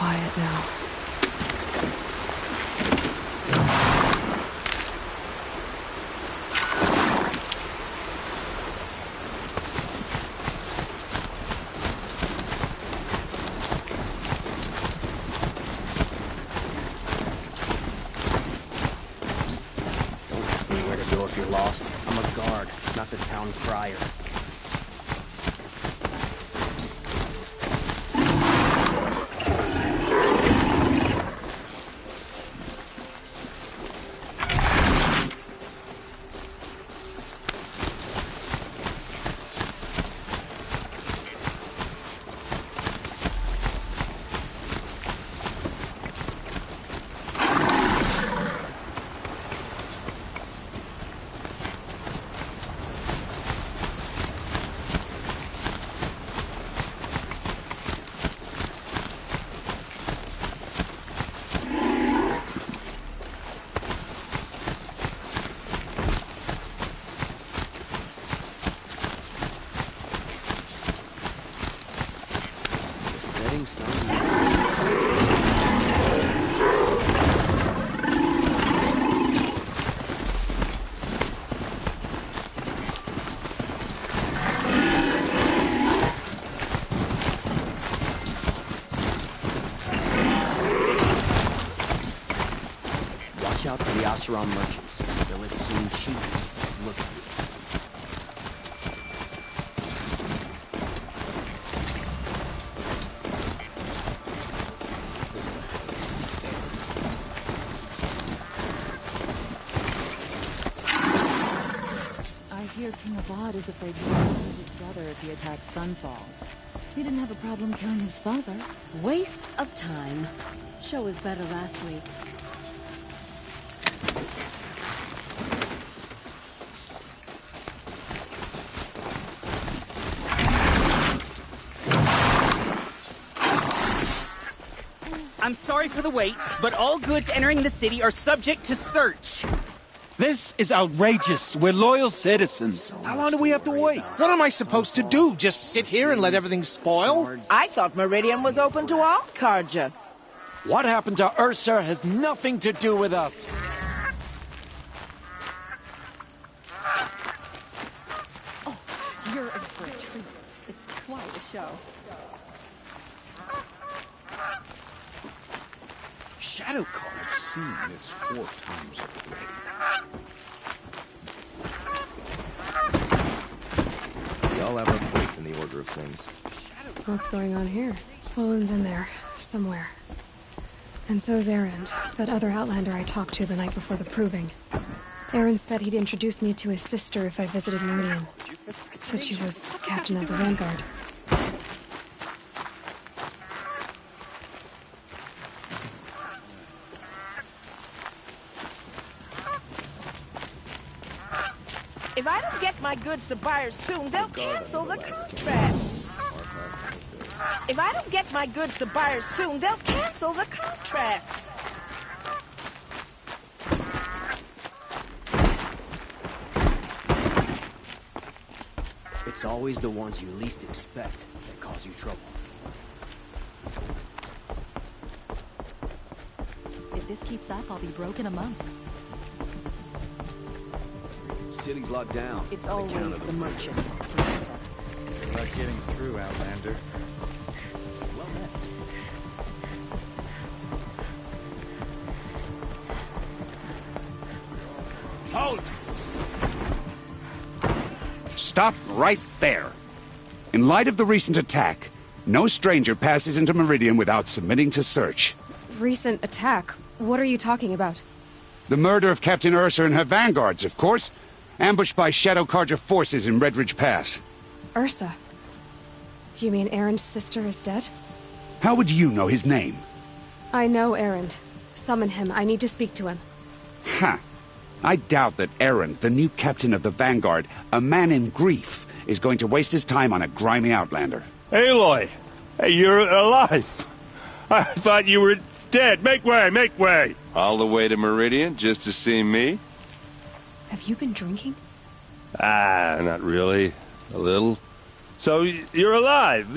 quiet now. Don't ask me where to go if you're lost. I'm a guard, not the town crier. Watch out for the Oseram merchants. They'll assume she is looking. I hear King Avad is afraid he will kill his brother if he attacks Sunfall. He didn't have a problem killing his father. Waste of time. Show was better last week. I'm sorry for the wait, but all goods entering the city are subject to search. This is outrageous. We're loyal citizens. How long do we have to wait? What am I supposed to do? Just sit here and let everything spoil? I thought Meridian was open to all Carja. What happened to Ursa has nothing to do with us. Oh, you're in for a treat. It's quite a show. Shadowcard. I've seen this 4 times already. We all have our place in the order of things. What's going on here? Poland's in there, somewhere. And so's Erend, that other Outlander I talked to the night before the proving. Erend said he'd introduce me to his sister if I visited Meridian. Said she was captain of the Vanguard. If I don't get my goods to buyers soon, they'll cancel the contract. If I don't get my goods to buyers soon, they'll cancel the contract. It's always the ones you least expect that cause you trouble. If this keeps up, I'll be broke in a month. City's locked down. It's always the merchants. Good luck getting through, Outlander. Well met. Halt! Stop right there. In light of the recent attack, no stranger passes into Meridian without submitting to search. Recent attack? What are you talking about? The murder of Captain Ursa and her vanguards, of course. Ambushed by Shadow Carja forces in Redridge Pass. Ursa? You mean Erend's sister is dead? How would you know his name? I know Erend. Summon him. I need to speak to him. Ha! I doubt that Erend, the new captain of the Vanguard, a man in grief, is going to waste his time on a grimy Outlander. Aloy! Hey, you're alive! I thought you were dead. Make way, make way! All the way to Meridian just to see me? Have you been drinking? Ah, not really. A little. So, you're alive.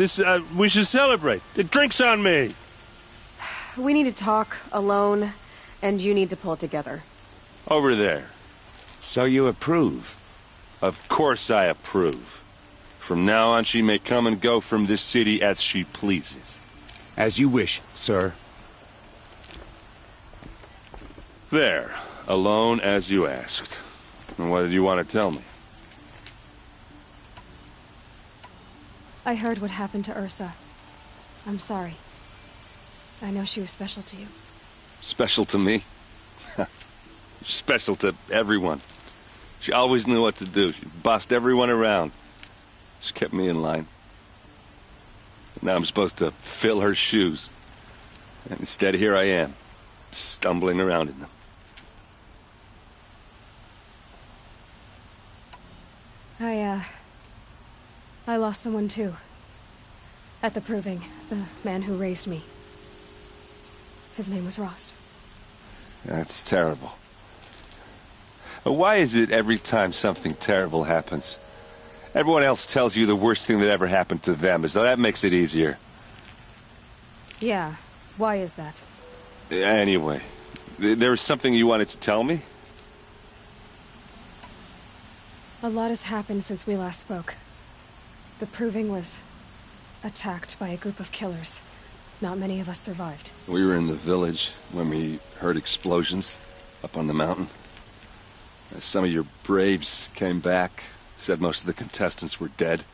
We should celebrate. The drink's on me. we need to talk alone, and you need to pull it together. Over there. So you approve? Of course I approve. From now on, she may come and go from this city as she pleases. As you wish, sir. There. Alone as you asked. And what did you want to tell me? I heard what happened to Ursa. I'm sorry. I know she was special to you. Special to me? Special to everyone. She always knew what to do. She bossed everyone around. She kept me in line. Now I'm supposed to fill her shoes. And instead, here I am, stumbling around in them. I lost someone too. At the Proving, the man who raised me. His name was Rost. That's terrible. Why is it every time something terrible happens, everyone else tells you the worst thing that ever happened to them, as though that makes it easier? Yeah, why is that? Anyway, there was something you wanted to tell me? A lot has happened since we last spoke. The Proving was attacked by a group of killers. Not many of us survived. We were in the village when we heard explosions up on the mountain. Some of your braves came back, said most of the contestants were dead.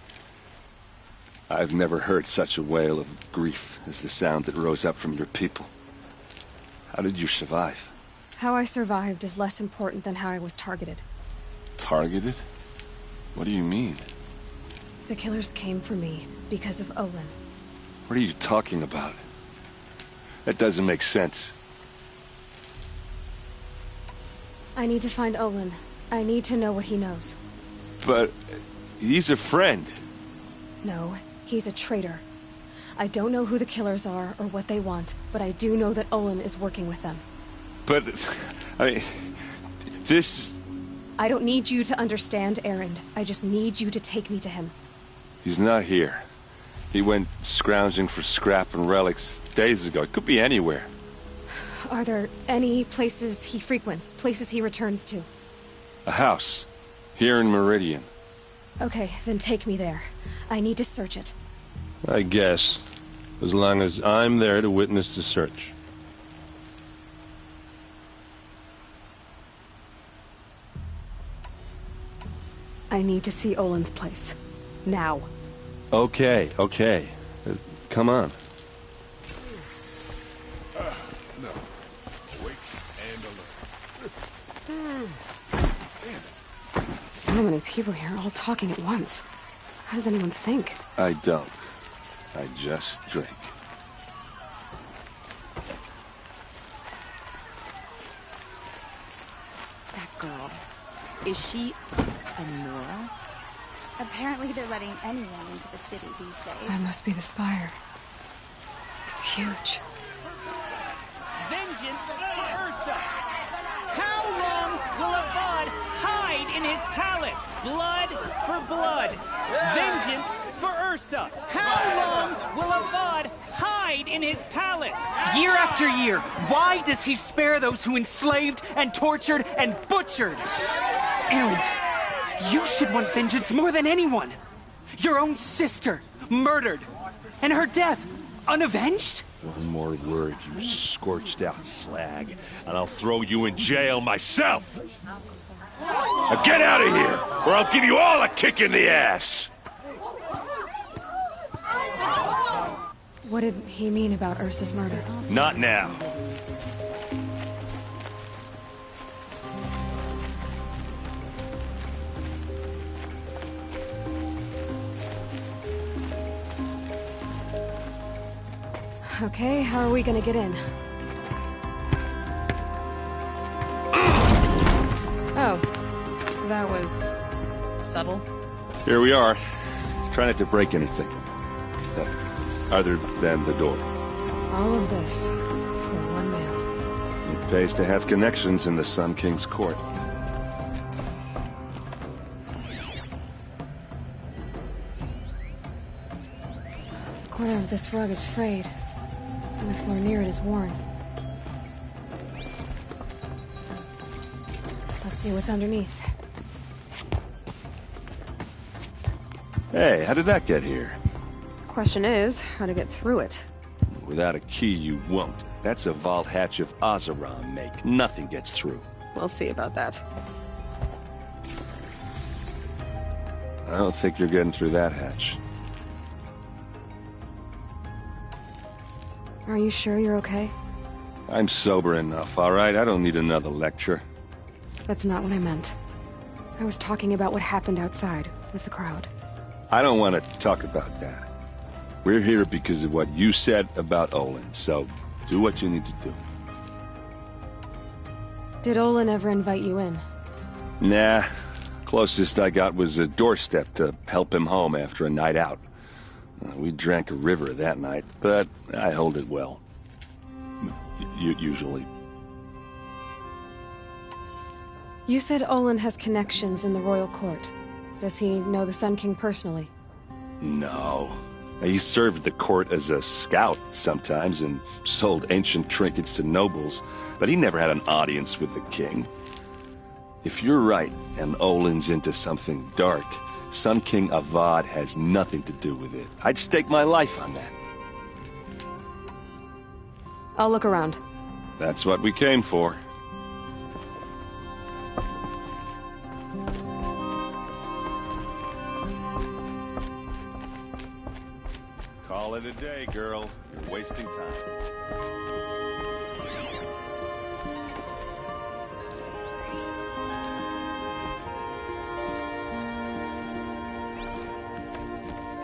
I've never heard such a wail of grief as the sound that rose up from your people. How did you survive? How I survived is less important than how I was targeted. Targeted? What do you mean? The killers came for me because of Olin. What are you talking about? That doesn't make sense. I need to find Olin. I need to know what he knows. But he's a friend. No, he's a traitor. I don't know who the killers are or what they want, but I do know that Olin is working with them. But, I mean, this... I don't need you to understand Erend. I just need you to take me to him. He's not here. He went scrounging for scrap and relics days ago. It could be anywhere. Are there any places he frequents? Places he returns to? A house. Here in Meridian. Okay, then take me there. I need to search it. I guess. As long as I'm there to witness the search. I need to see Olin's place. Now. Okay. Come on. No. Awake and alert. So many people here, all talking at once. How does anyone think? I don't. I just drink. That girl. Is she a Nora? Apparently they're letting anyone into the city these days. That must be the spire. It's huge. Vengeance for Ursa! How long will Avad hide in his palace? Blood for blood. Vengeance for Ursa. How long will Avad hide in his palace? Year after year, why does he spare those who enslaved and tortured and butchered? Erend, you should want vengeance more than anyone. Your own sister, murdered. And her death, unavenged? One more word, you scorched-out slag, and I'll throw you in jail myself! Now get out of here, or I'll give you all a kick in the ass! What did he mean about Ursa's murder? Not now. Okay, how are we gonna get in? Oh, that was subtle. Here we are. Try not to break anything. Other than the door. All of this for one man. It pays to have connections in the Sun King's court. The corner of this rug is frayed. And the floor near it is worn. Let's see what's underneath. Hey, how did that get here? Question is, how to get through it. Without a key, you won't. That's a vault hatch of Oseram make. Nothing gets through. We'll see about that. I don't think you're getting through that hatch. Are you sure you're okay? I'm sober enough, all right? I don't need another lecture. That's not what I meant. I was talking about what happened outside, with the crowd. I don't want to talk about that. We're here because of what you said about Olin, so do what you need to do. Did Olin ever invite you in? Nah. Closest I got was a doorstep to help him home after a night out. We drank a river that night, but I hold it well. Usually. You said Olin has connections in the royal court. Does he know the Sun King personally? No. He served the court as a scout sometimes and sold ancient trinkets to nobles, but he never had an audience with the king. If you're right, and Olin's into something dark, Sun King Avad has nothing to do with it. I'd stake my life on that. I'll look around. That's what we came for. Call it a day, girl. You're wasting time.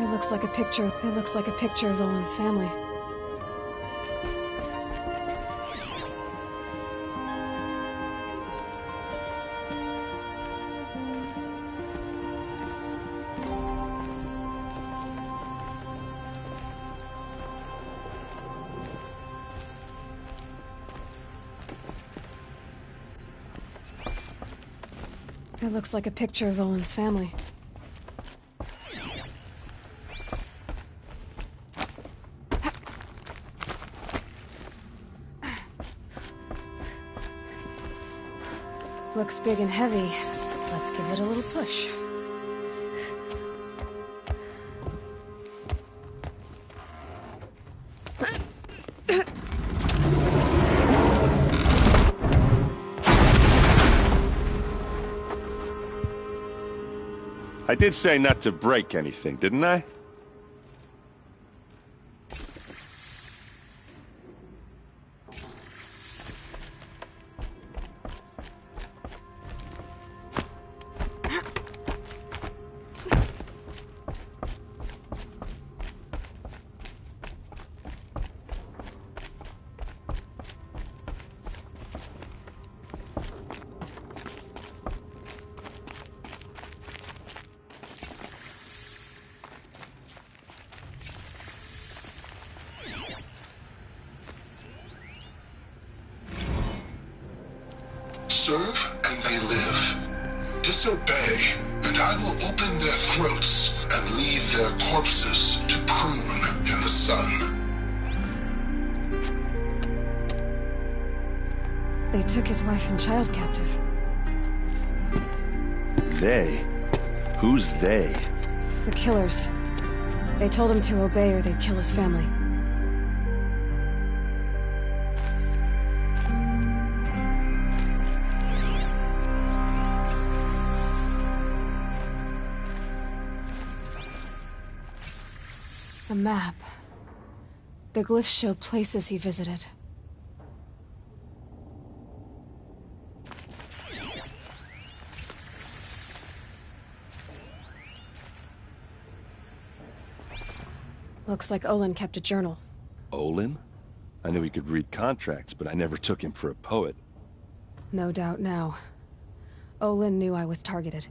It looks like a picture. It looks like a picture of Olin's family. It looks like a picture of Olin's family. Looks big and heavy. Let's give it a little push. I did say not to break anything, didn't I? Serve and they live. Disobey, and I will open their throats and leave their corpses to prune in the sun. They took his wife and child captive. They? Who's they? The killers. They told him to obey or they'd kill his family. A map. The glyphs show places he visited. Looks like Olin kept a journal. Olin? I knew he could read contracts, but I never took him for a poet. No doubt now. Olin knew I was targeted.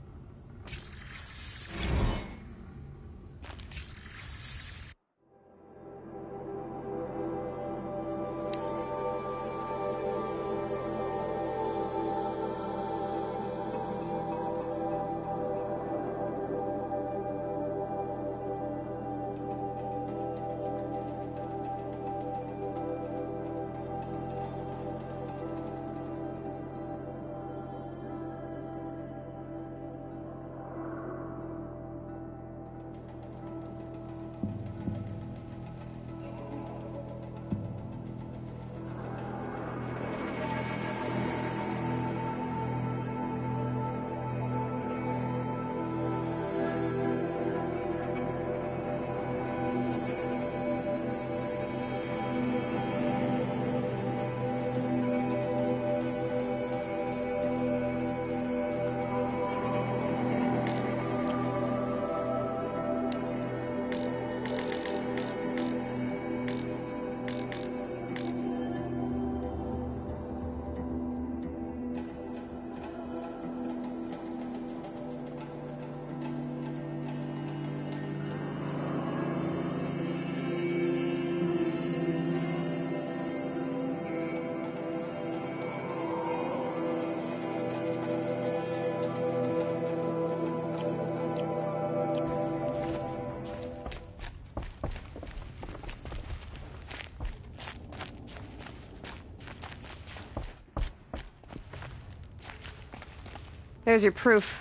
There's your proof.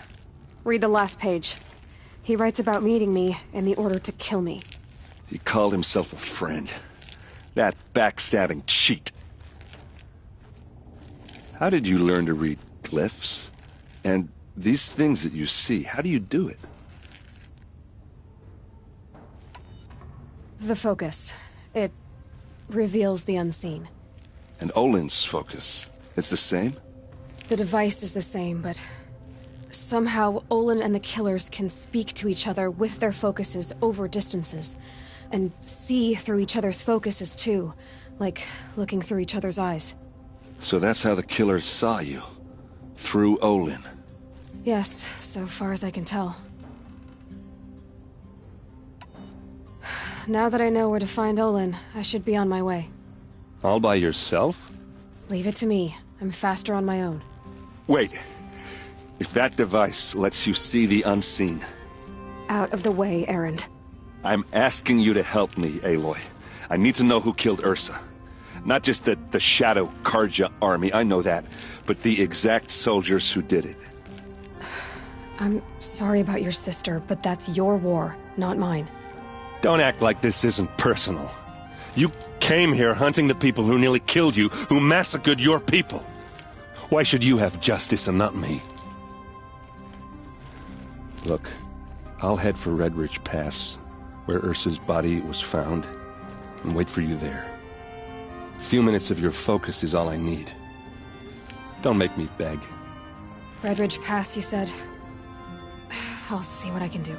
Read the last page. He writes about meeting me and the order to kill me. He called himself a friend. That backstabbing cheat. How did you learn to read glyphs? And these things that you see, how do you do it? The focus. It reveals the unseen. And Olin's focus, it's the same? The device is the same, but somehow Olin and the killers can speak to each other with their focuses over distances. And see through each other's focuses, too. Like looking through each other's eyes. So that's how the killers saw you? Through Olin? Yes, so far as I can tell. Now that I know where to find Olin, I should be on my way. All by yourself? Leave it to me. I'm faster on my own. Wait. If that device lets you see the unseen... Out of the way, Erend. I'm asking you to help me, Aloy. I need to know who killed Ursa. Not just the Shadow Karja army, I know that, but the exact soldiers who did it. I'm sorry about your sister, but that's your war, not mine. Don't act like this isn't personal. You came here hunting the people who nearly killed you, who massacred your people. Why should you have justice and not me? Look, I'll head for Red Ridge Pass, where Ursa's body was found, and wait for you there. A few minutes of your focus is all I need. Don't make me beg. Red Ridge Pass, you said? I'll see what I can do.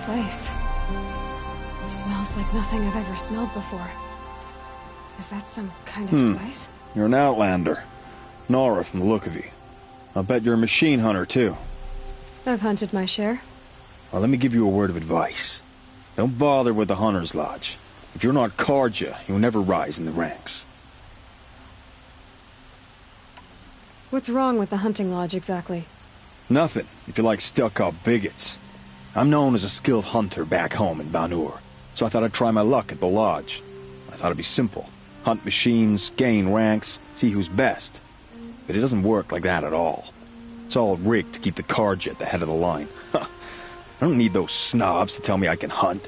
Place. Smells like nothing I've ever smelled before. Is that some kind of spice? You're an outlander. Nora from the look of you. I'll bet you're a machine hunter, too. I've hunted my share. Well, let me give you a word of advice. Don't bother with the Hunter's Lodge. If you're not Karja, you'll never rise in the ranks. What's wrong with the hunting lodge, exactly? Nothing, if you like stuck-up bigots. I'm known as a skilled hunter back home in Banur, so I thought I'd try my luck at the lodge. I thought it'd be simple. Hunt machines, gain ranks, see who's best. But it doesn't work like that at all. It's all rigged to keep the Karja at the head of the line. I don't need those snobs to tell me I can hunt.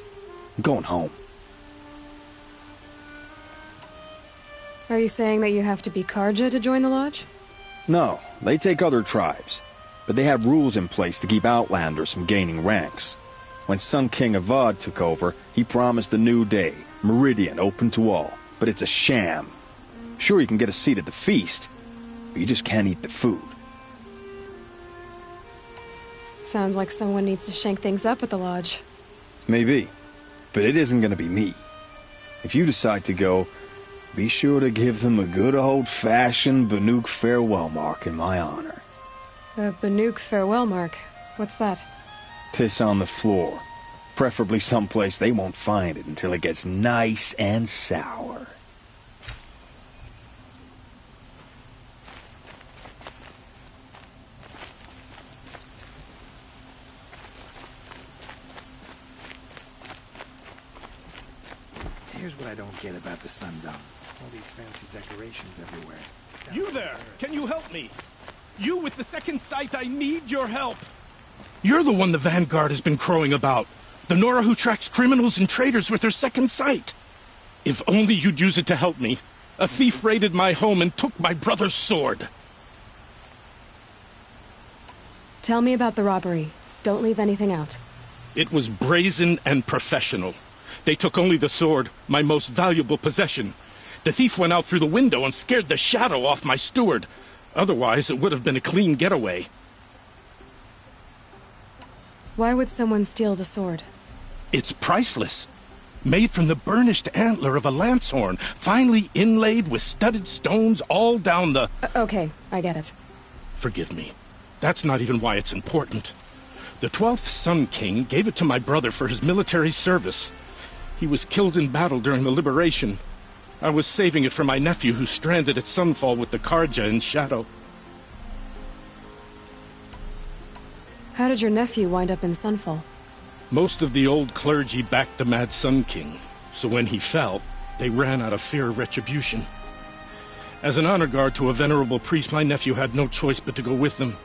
I'm going home. Are you saying that you have to be Karja to join the lodge? No, they take other tribes. But they have rules in place to keep outlanders from gaining ranks. When Sun King Avad took over, he promised a new day, Meridian open to all. But it's a sham. Sure, you can get a seat at the feast, but you just can't eat the food. Sounds like someone needs to shank things up at the lodge. Maybe, but it isn't gonna be me. If you decide to go, be sure to give them a good old-fashioned Banuk farewell mark in my honor. A Banuk farewell mark? What's that? Piss on the floor. Preferably someplace they won't find it until it gets nice and sour. Here's what I don't get about the Sundom. All these fancy decorations everywhere. You there! Can you help me? You with the second sight, I need your help. You're the one the Vanguard has been crowing about. The Nora who tracks criminals and traitors with her second sight. If only you'd use it to help me. A thief raided my home and took my brother's sword. Tell me about the robbery. Don't leave anything out. It was brazen and professional. They took only the sword, my most valuable possession. The thief went out through the window and scared the shadow off my steward. Otherwise, it would have been a clean getaway. Why would someone steal the sword? It's priceless. Made from the burnished antler of a lancehorn, finely inlaid with studded stones all down the... Okay, I get it. Forgive me. That's not even why it's important. The 12th Sun King gave it to my brother for his military service. He was killed in battle during the liberation. I was saving it for my nephew who's stranded at Sunfall with the Karja in Shadow. How did your nephew wind up in Sunfall? Most of the old clergy backed the Mad Sun King, so when he fell, they ran out of fear of retribution. As an honor guard to a venerable priest, my nephew had no choice but to go with them.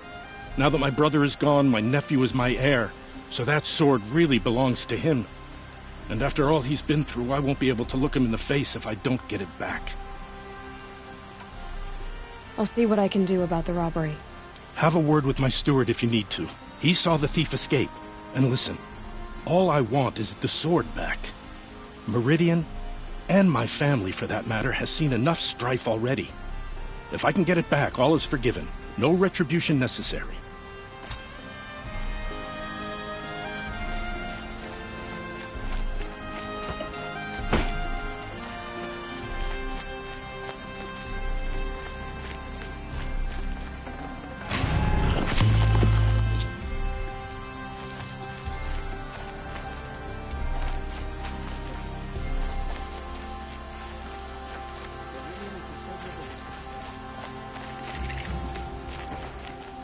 Now that my brother is gone, my nephew is my heir, so that sword really belongs to him. And after all he's been through, I won't be able to look him in the face if I don't get it back. I'll see what I can do about the robbery. Have a word with my steward if you need to. He saw the thief escape. And listen, all I want is the sword back. Meridian, and my family for that matter, has seen enough strife already. If I can get it back, all is forgiven. No retribution necessary.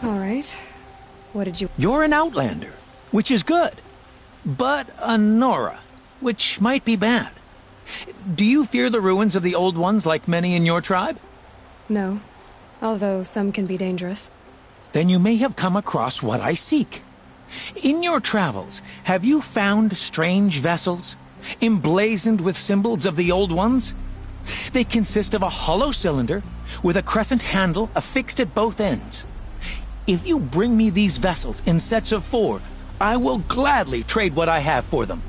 All right. What did you... You're an outlander, which is good. But a Nora, which might be bad. Do you fear the ruins of the Old Ones like many in your tribe? No. Although some can be dangerous. Then you may have come across what I seek. In your travels, have you found strange vessels, emblazoned with symbols of the Old Ones? They consist of a hollow cylinder with a crescent handle affixed at both ends. If you bring me these vessels in sets of 4, I will gladly trade what I have for them.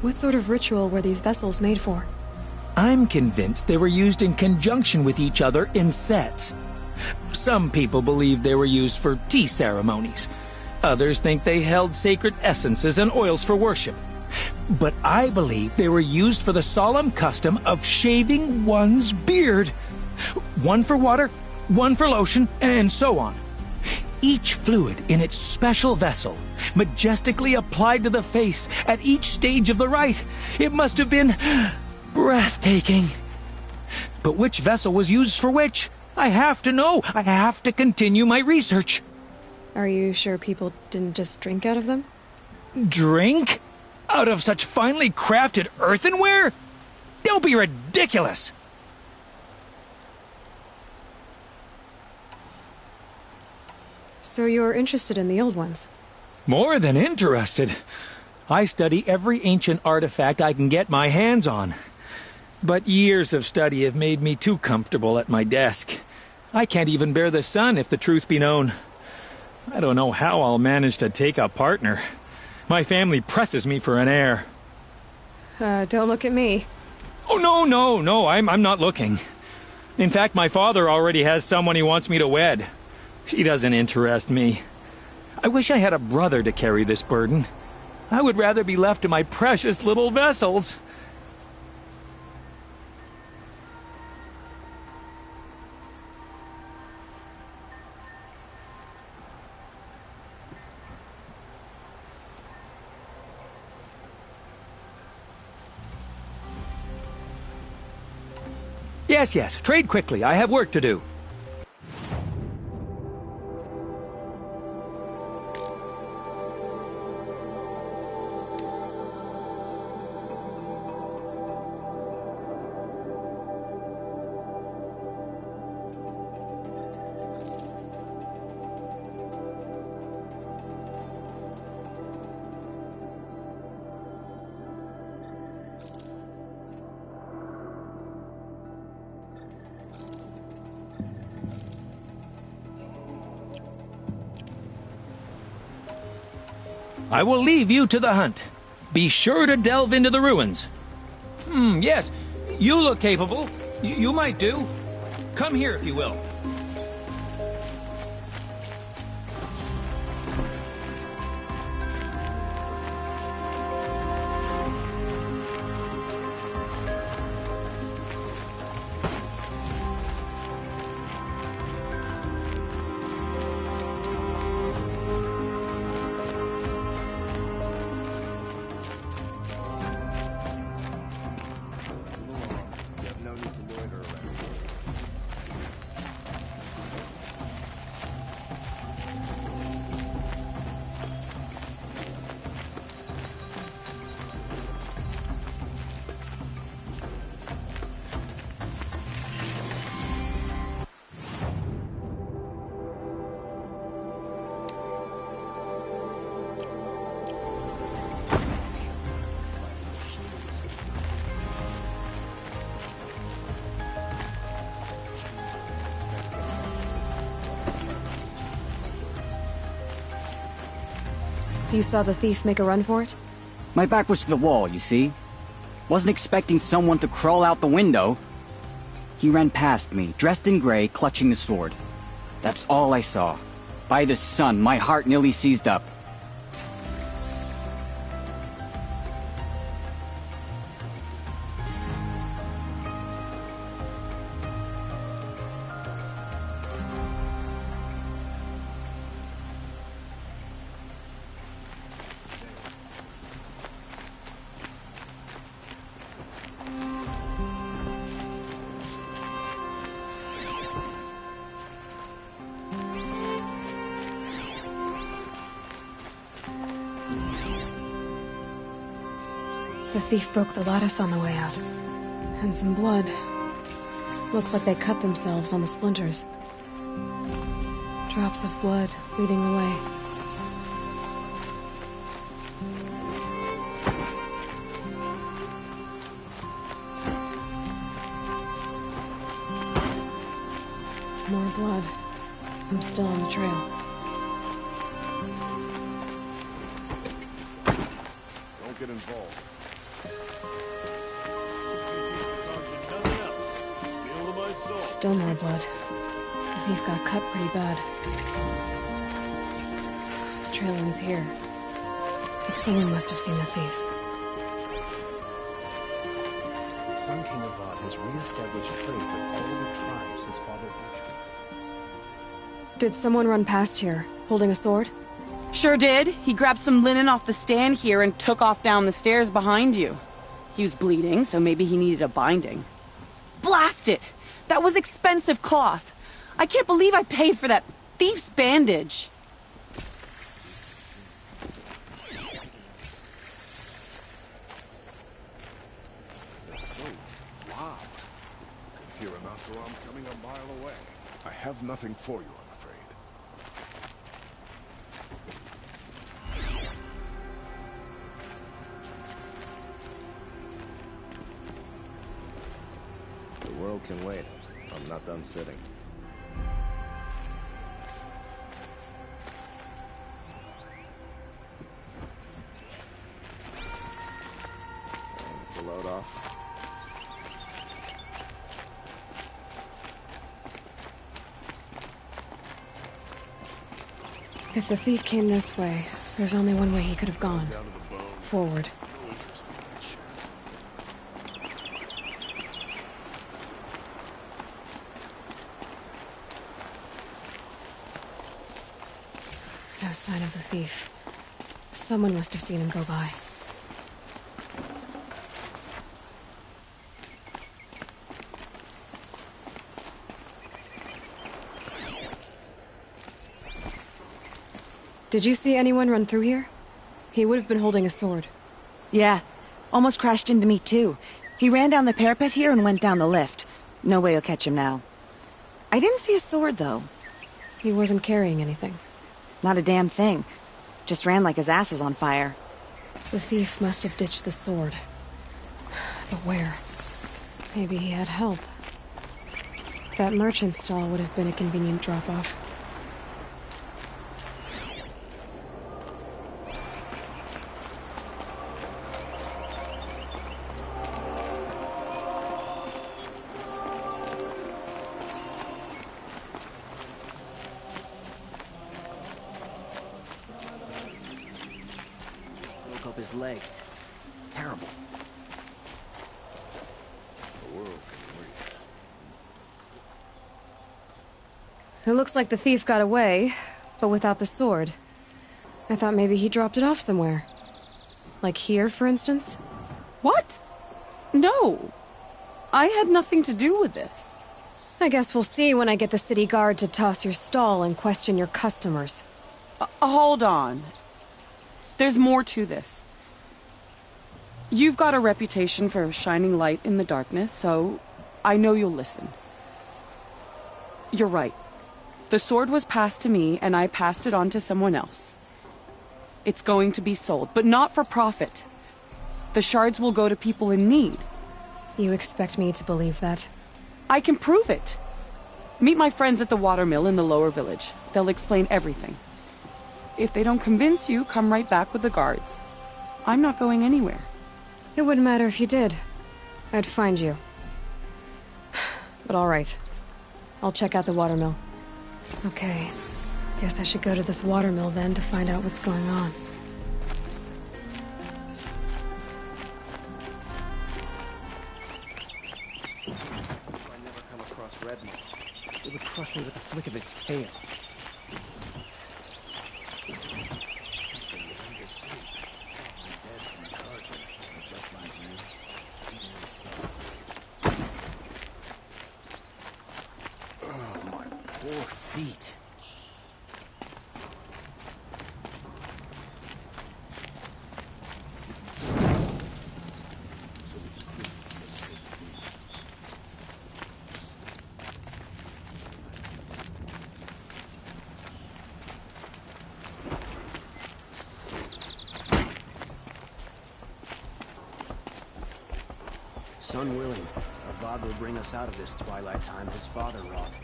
What sort of ritual were these vessels made for? I'm convinced they were used in conjunction with each other in sets. Some people believe they were used for tea ceremonies. Others think they held sacred essences and oils for worship. But I believe they were used for the solemn custom of shaving one's beard. One for water, one for lotion, and so on. Each fluid in its special vessel, majestically applied to the face at each stage of the rite. It must have been breathtaking. But which vessel was used for which? I have to know. I have to continue my research. Are you sure people didn't just drink out of them? Drink? Out of such finely crafted earthenware? Don't be ridiculous! So you're interested in the Old Ones? More than interested. I study every ancient artifact I can get my hands on. But years of study have made me too comfortable at my desk. I can't even bear the sun, if the truth be known. I don't know how I'll manage to take a partner. My family presses me for an heir. Don't look at me. Oh, no, I'm not looking. In fact, my father already has someone he wants me to wed. She doesn't interest me. I wish I had a brother to carry this burden. I would rather be left to my precious little vessels. Yes, trade quickly. I have work to do. I will leave you to the hunt. Be sure to delve into the ruins. Yes. You look capable. You might do. Come here, if you will. You saw the thief make a run for it? My back was to the wall, you see. Wasn't expecting someone to crawl out the window. He ran past me, dressed in gray, clutching the sword. That's all I saw. By the sun, my heart nearly seized up. The thief broke the lattice on the way out. And some blood. Looks like they cut themselves on the splinters. Drops of blood leading away. More blood. I'm still on the trail. Don't get involved. Still more blood. The thief got cut pretty bad. The trail ends here. But someone must have seen the thief. The Sun King Avad has re-established trade with all the tribes his father butchered. Did someone run past here, holding a sword? Sure did. He grabbed some linen off the stand here and took off down the stairs behind you. He was bleeding, so maybe he needed a binding. Blast it! That was expensive cloth. I can't believe I paid for that thief's bandage. They're so loud. Hear an Asaram coming a mile away. I have nothing for you, I'm afraid. The world can wait. I'm not done sitting. The load off. If the thief came this way, there's only one way he could have gone. Forward. No sign of the thief. Someone must have seen him go by. Did you see anyone run through here? He would have been holding a sword. Yeah, almost crashed into me too. He ran down the parapet here and went down the lift. No way you'll catch him now. I didn't see a sword, though. He wasn't carrying anything. Not a damn thing. Just ran like his ass was on fire. The thief must have ditched the sword. But where? Maybe he had help. That merchant stall would have been a convenient drop-off. his legs. Terrible. The world can wait. It looks like the thief got away, but without the sword. I thought maybe he dropped it off somewhere. Like here, for instance? What? No. I had nothing to do with this. I guess we'll see when I get the city guard to toss your stall and question your customers. Hold on. There's more to this. You've got a reputation for shining light in the darkness, so I know you'll listen. You're right. The sword was passed to me, and I passed it on to someone else. It's going to be sold, but not for profit. The shards will go to people in need. You expect me to believe that? I can prove it. Meet my friends at the watermill in the lower village. They'll explain everything. If they don't convince you, come right back with the guards. I'm not going anywhere. It wouldn't matter if you did. I'd find you. But all right. I'll check out the watermill. Okay. Guess I should go to this watermill then to find out what's going on. If I never come across Redmond, it would crush me with a flick of its tail. Oh, my poor feet. Son willing, Avad will bring us out of this twilight time his father wrought.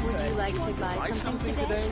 Would you like to buy something today?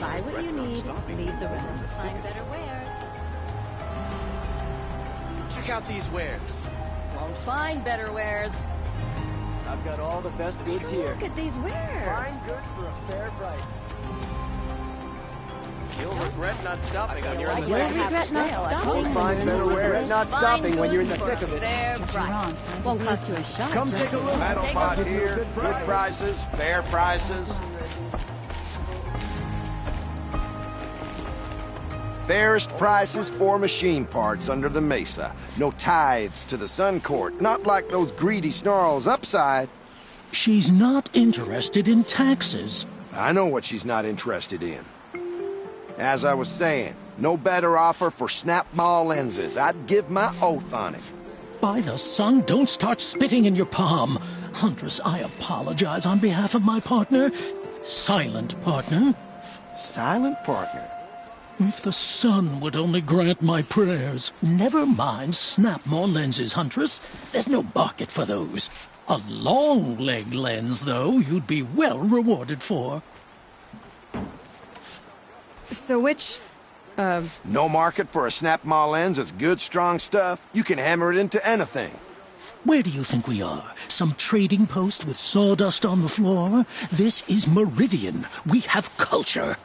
Buy what you need, leave the rest. Find better wares. Check out these wares. Won't find better wares. I've got all the best goods here. Look at these wares. Fine goods for a fair price. You'll regret not stopping when you're in the You'll thick of it. regret not stopping. You'll find better wear not stopping when you're in the thick of it. Fair price. Won't cost you a shot. Come take a look. Metal pot here, good prices, fair prices. Fairest prices for machine parts under the mesa. No tithes to the Sun Court, not like those greedy snarls upside. She's not interested in taxes. I know what she's not interested in. As I was saying, no better offer for snap-maw lenses. I'd give my oath on it. By the sun, don't start spitting in your palm. Huntress, I apologize on behalf of my partner. Silent partner. Silent partner? If the sun would only grant my prayers. Never mind snap-maw lenses, Huntress. There's no market for those. A long-leg lens, though, you'd be well rewarded for. So which, No market for a snap-maw lens that's good, strong stuff. You can hammer it into anything. Where do you think we are? Some trading post with sawdust on the floor? This is Meridian. We have culture.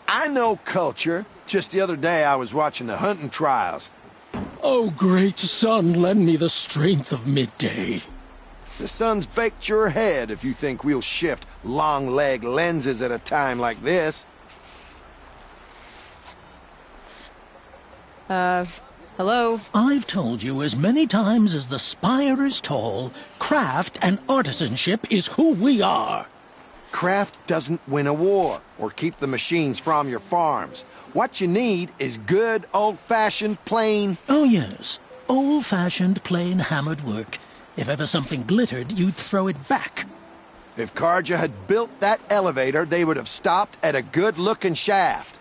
I know culture. Just the other day I was watching the hunting trials. Oh, great sun, lend me the strength of midday. The sun's baked your head if you think we'll shift long-leg lenses at a time like this. Hello? I've told you as many times as the spire is tall, craft and artisanship is who we are. Craft doesn't win a war or keep the machines from your farms. What you need is good, old-fashioned, plain... Oh, yes. Old-fashioned, plain hammered work. If ever something glittered, you'd throw it back. If Carja had built that elevator, they would have stopped at a good-looking shaft.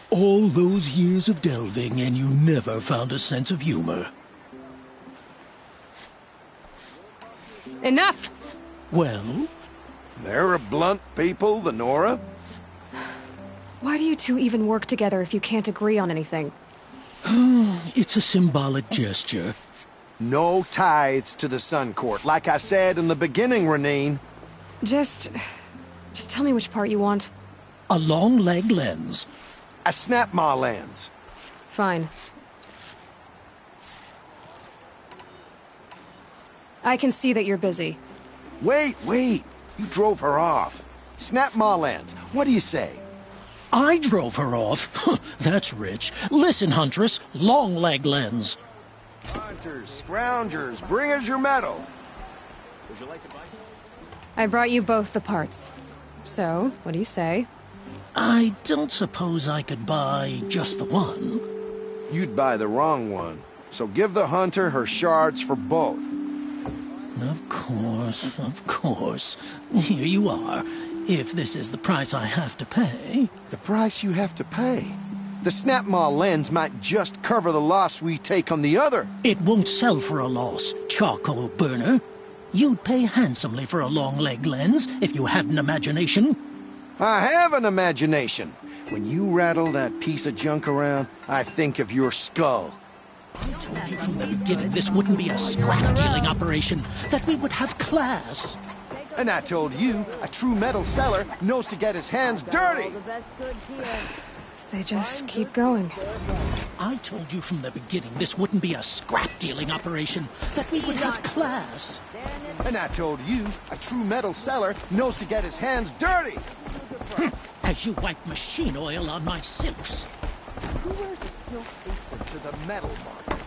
All those years of delving, and you never found a sense of humor. Enough! Well? They're a blunt people, the Nora. Why do you two even work together if you can't agree on anything? It's a symbolic gesture. No tithes to the Sun Court, like I said in the beginning, Renine. Just tell me which part you want. A long-leg lens. A snap-maw lens. Fine. I can see that you're busy. Wait. You drove her off. Snap-maw lens. What do you say? I drove her off? That's rich. Listen, Huntress. Long-leg lens. Hunters, scroungers, bring us your metal. Would you like to buy? I brought you both the parts. So, what do you say? I don't suppose I could buy just the one. You'd buy the wrong one. So give the hunter her shards for both. Of course. Here you are. If this is the price I have to pay... The price you have to pay? The snap-maw lens might just cover the loss we take on the other. It won't sell for a loss, charcoal burner. You'd pay handsomely for a long-leg lens if you had an imagination. I have an imagination. When you rattle that piece of junk around, I think of your skull. I told you from the beginning this wouldn't be a scrap-dealing operation, that we would have class. And I told you, a true metal seller knows to get his hands dirty. They just keep going. I told you from the beginning this wouldn't be a scrap-dealing operation, that we would have class. And I told you, a true metal seller knows to get his hands dirty. As you wipe machine oil on my silks. Who wears a silk apron to the metal market?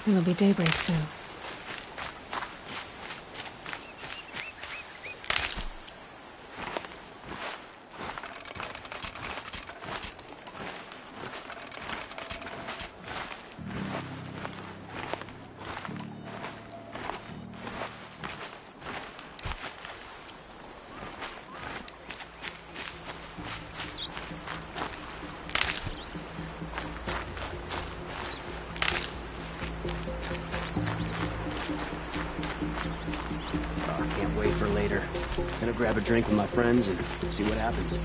It'll be daybreak soon. Can't wait for later. Gonna grab a drink with my friends and see what happens.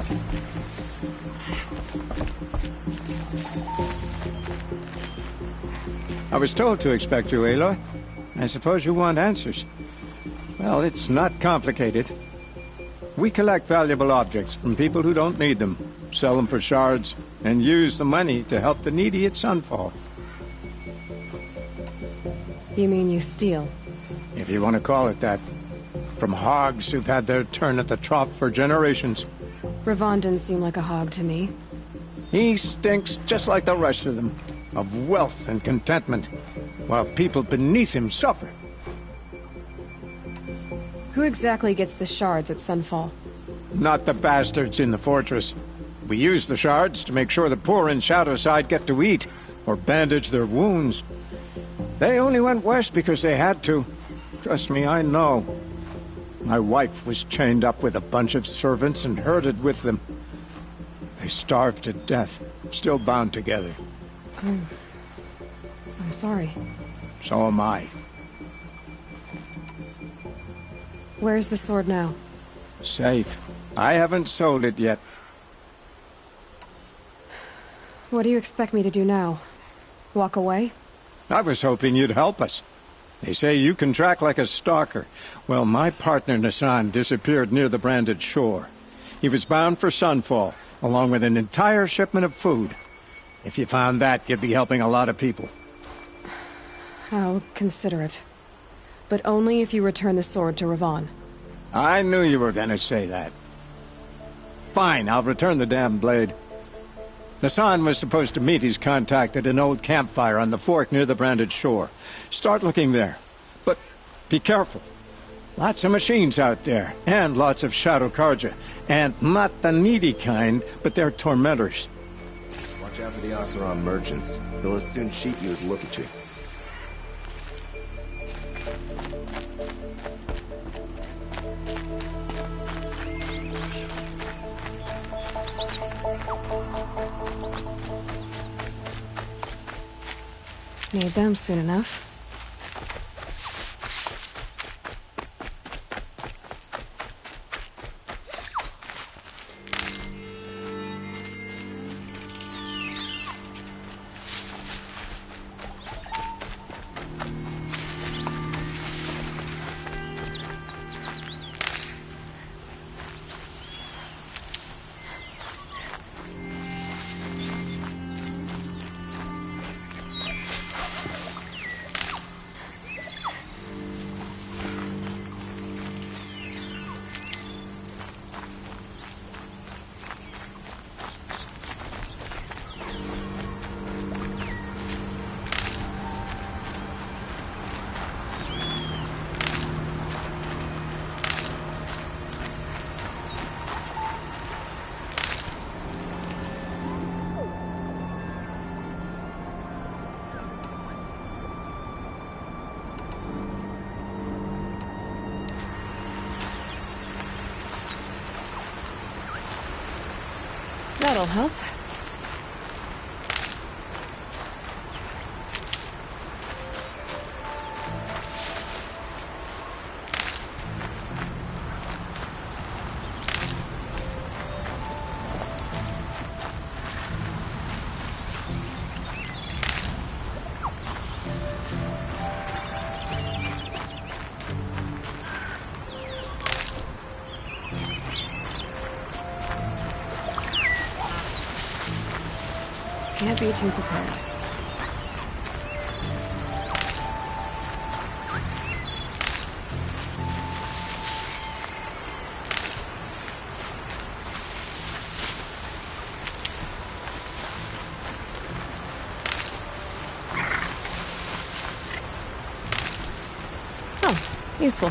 I was told to expect you, Aloy. I suppose you want answers. Well, it's not complicated. We collect valuable objects from people who don't need them, sell them for shards, and use the money to help the needy at Sunfall. You mean you steal? If you want to call it that. From hogs who've had their turn at the trough for generations. Ravon didn't seem like a hog to me. He stinks just like the rest of them, of wealth and contentment, while people beneath him suffer. Who exactly gets the shards at Sunfall? Not the bastards in the fortress. We use the shards to make sure the poor in Shadowside get to eat, or bandage their wounds. They only went west because they had to. Trust me, I know. My wife was chained up with a bunch of servants and herded with them. They starved to death, still bound together. I'm sorry. So am I. Where's the sword now? Safe. I haven't sold it yet. What do you expect me to do now? Walk away? I was hoping you'd help us. They say you can track like a stalker. Well, my partner Nassan disappeared near the branded shore. He was bound for Sunfall, along with an entire shipment of food. If you found that, you'd be helping a lot of people. I'll consider it. But only if you return the sword to Ravon. I knew you were gonna say that. Fine, I'll return the damn blade. Nassan was supposed to meet his contact at an old campfire on the fork near the branded shore. Start looking there. But be careful. Lots of machines out there, and lots of Shadow Karja. And not the needy kind, but they're tormentors. Watch out for the Oseram merchants. They'll as soon cheat you as look at you. Need them soon enough. That'll help. Can't be too prepared. Useful.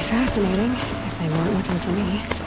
Fascinating, if they weren't looking for me.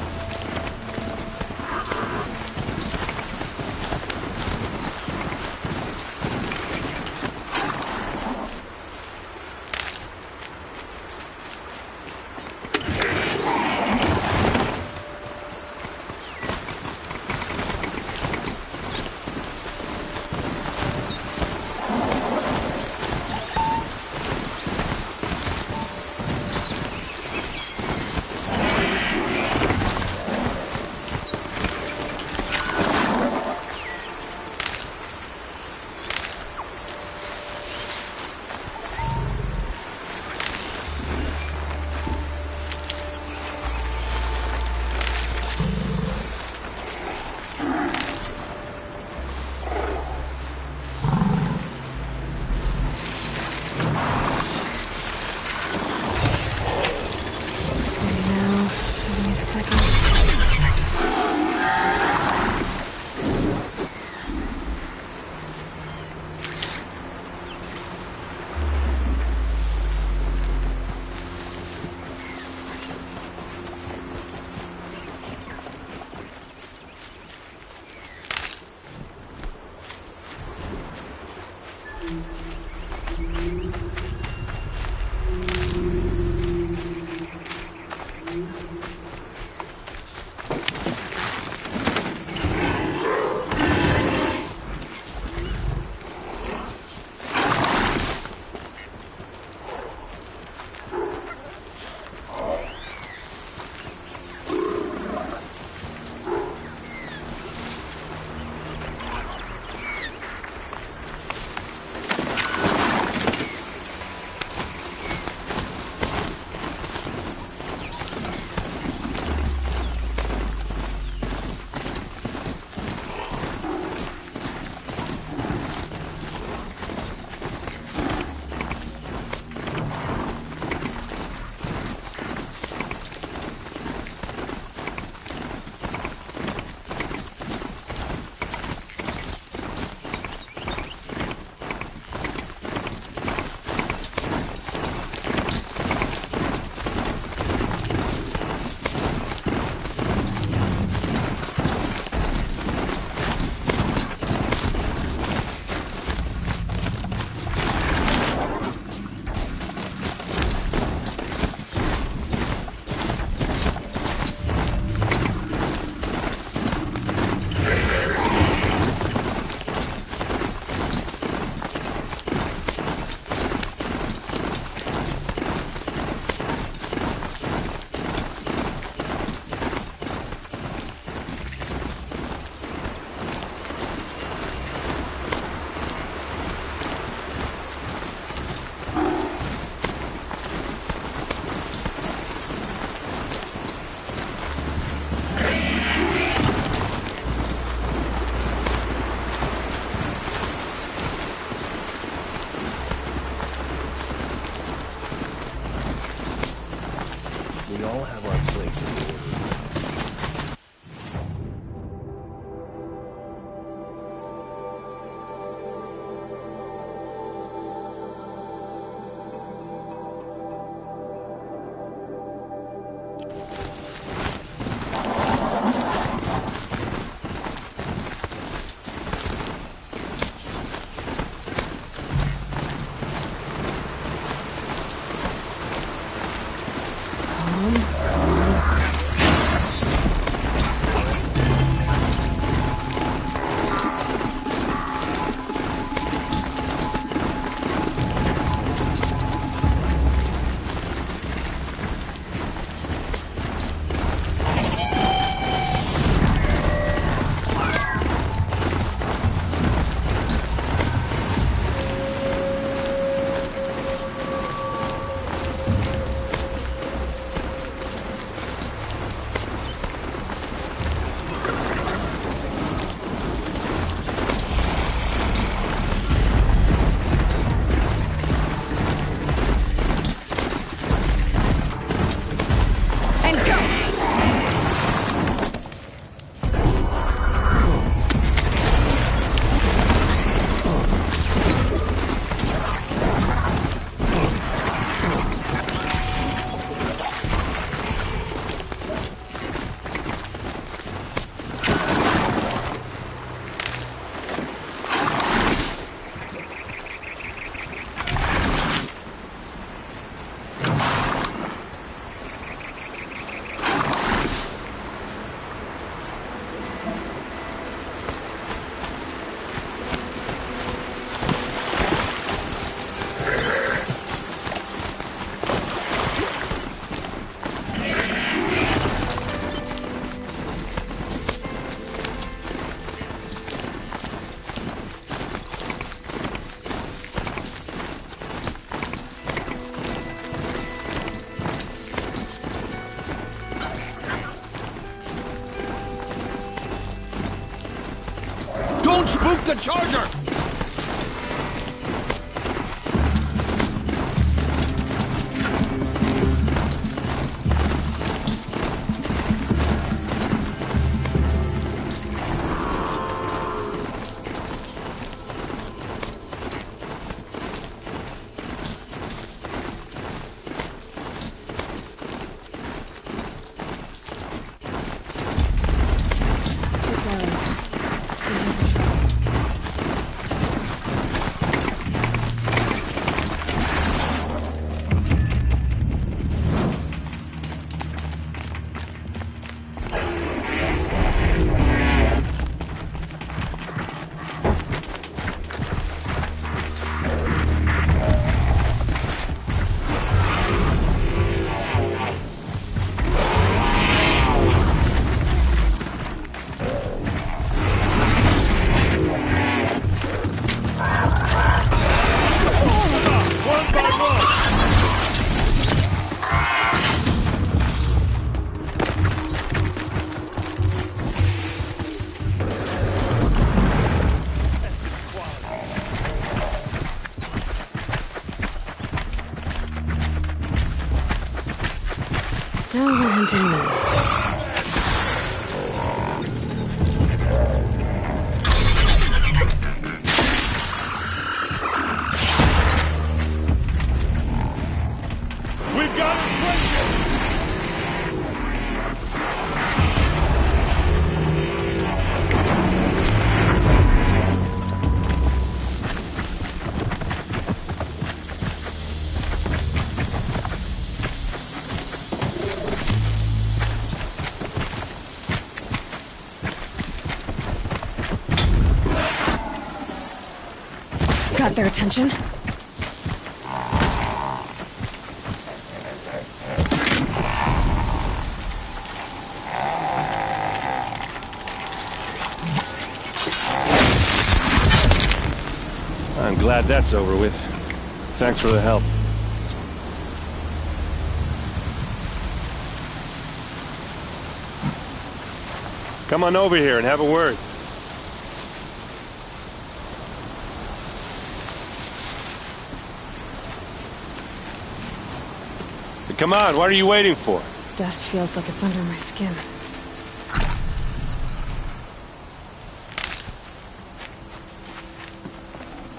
Shoot the charger! Now we're hunting me. We've got it! Got their attention. I'm glad that's over with. Thanks for the help. Come on over here and have a word. Come on, what are you waiting for? Dust feels like it's under my skin.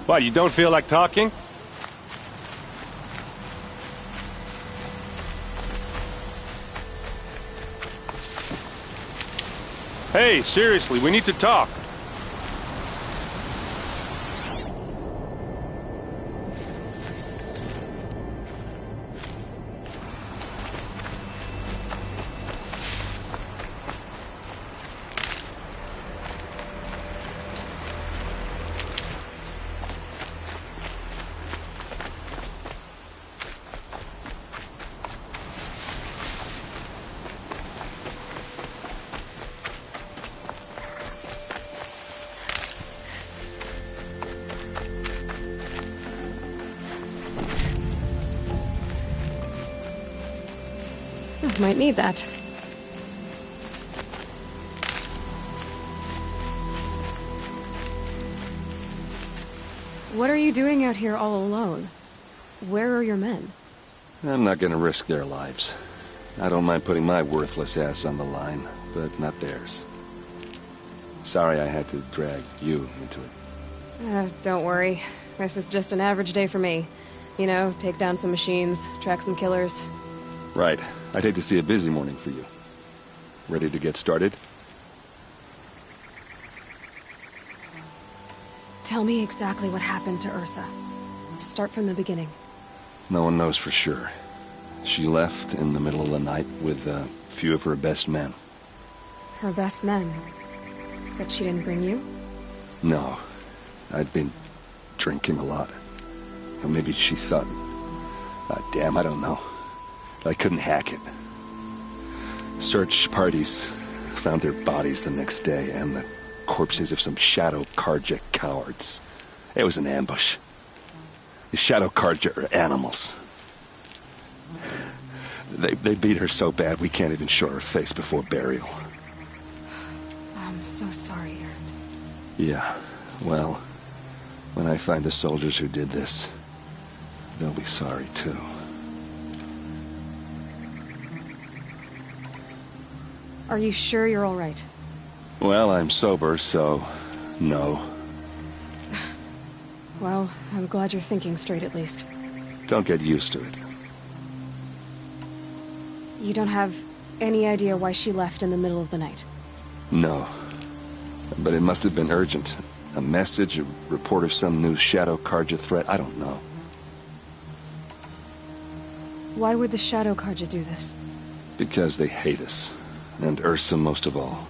What, you don't feel like talking? Hey, seriously, we need to talk. Might need that. What are you doing out here all alone? Where are your men? I'm not gonna risk their lives. I don't mind putting my worthless ass on the line, but not theirs. Sorry I had to drag you into it. Don't worry. This is just an average day for me. You know, take down some machines, track some killers. Right. I'd hate to see a busy morning for you. Ready to get started? Tell me exactly what happened to Ursa. Start from the beginning. No one knows for sure. She left in the middle of the night with a few of her best men. Her best men? But she didn't bring you? No. I'd been drinking a lot. Or maybe she thought... damn, I don't know. I couldn't hack it. Search parties found their bodies the next day and the corpses of some Shadow Carja cowards. It was an ambush. The Shadow Carja are animals. They beat her so bad we can't even show her face before burial. I'm so sorry, Erend. Yeah, Well, when I find the soldiers who did this, they'll be sorry too. Are you sure you're all right? Well, I'm sober, so no. Well, I'm glad you're thinking straight at least. Don't get used to it. You don't have any idea why she left in the middle of the night? No. But it must have been urgent. A message, a report of some new Shadow Carja threat, I don't know. Why would the Shadow Carja do this? Because they hate us. And Ursa most of all.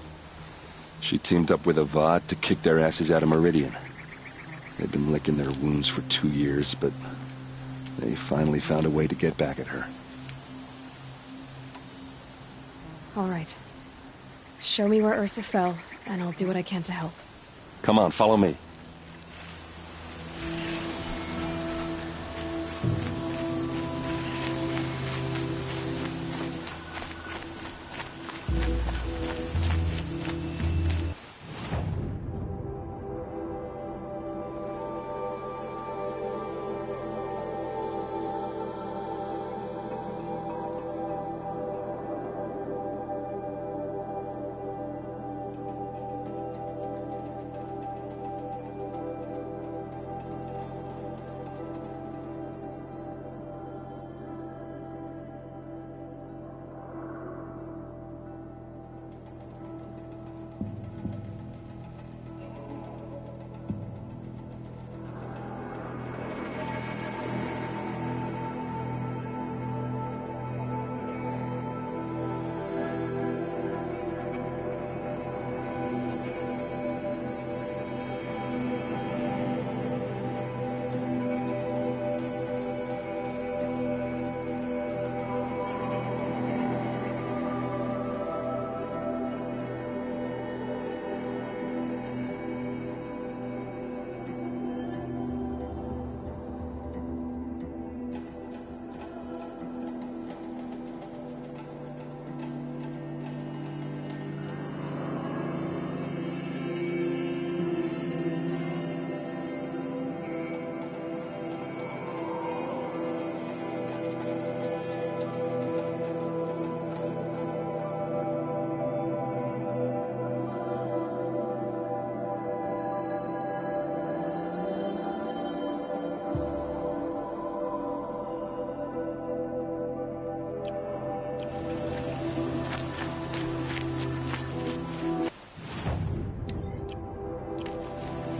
She teamed up with Avad to kick their asses out of Meridian. They've been licking their wounds for 2 years, but they finally found a way to get back at her. All right. Show me where Ursa fell, and I'll do what I can to help. Come on, follow me.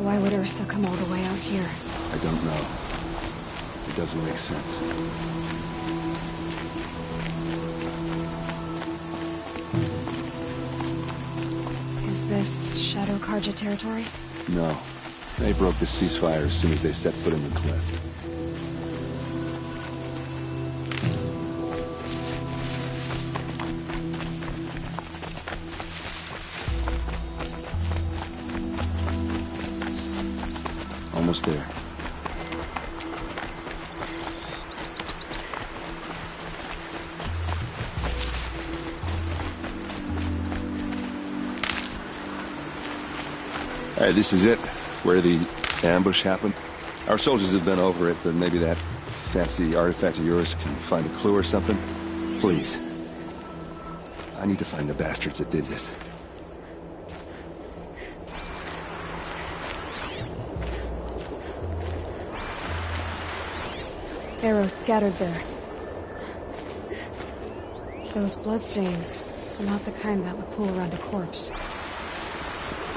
Why would Ursa come all the way out here? I don't know. It doesn't make sense. Is this Shadow Carja territory? No. They broke the ceasefire as soon as they set foot in the cleft. Almost there. All right, this is it, where the ambush happened. Our soldiers have been over it, but maybe that fancy artifact of yours can find a clue or something. Please. I need to find the bastards that did this. Arrows scattered there. Those bloodstains are not the kind that would pool around a corpse.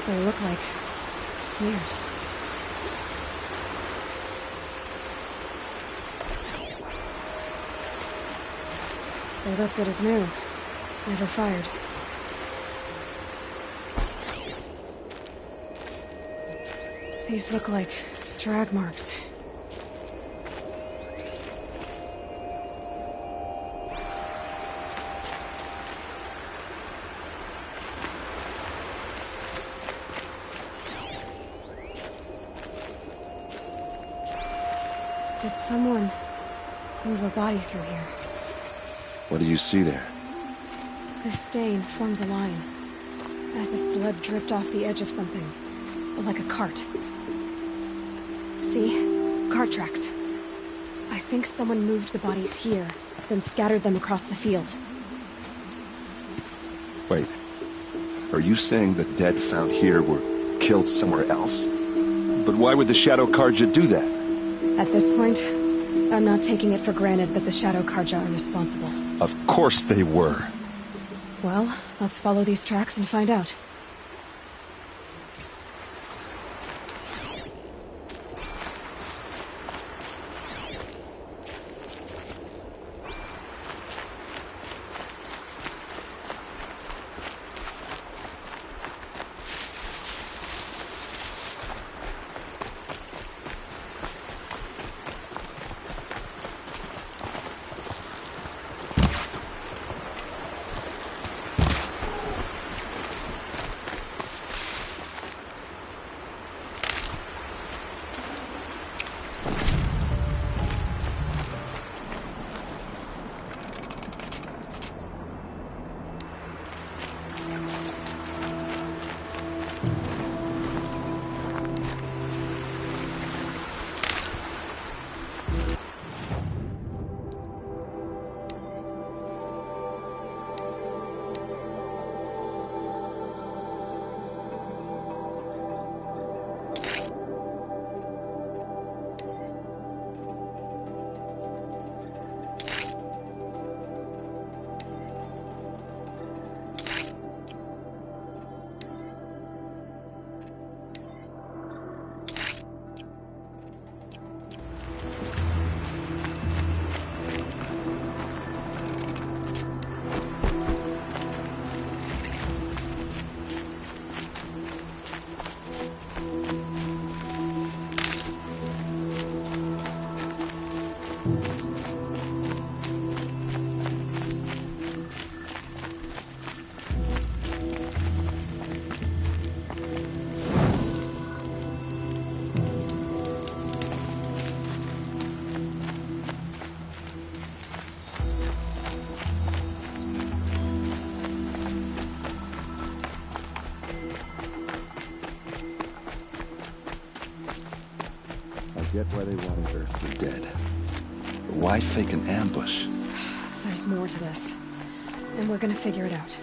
They look like smears. They look good as new. Never fired. These look like drag marks. Did someone move a body through here? What do you see there? This stain forms a line, as if blood dripped off the edge of something, like a cart. See? Cart tracks. I think someone moved the bodies here, then scattered them across the field. Wait. Are you saying the dead found here were killed somewhere else? But why would the Shadow Karja do that? At this point, I'm not taking it for granted that the Shadow Karja are responsible. Of course they were. Well, let's follow these tracks and find out. Get why they wanted Earth for dead. But why fake an ambush? There's more to this. And we're gonna figure it out.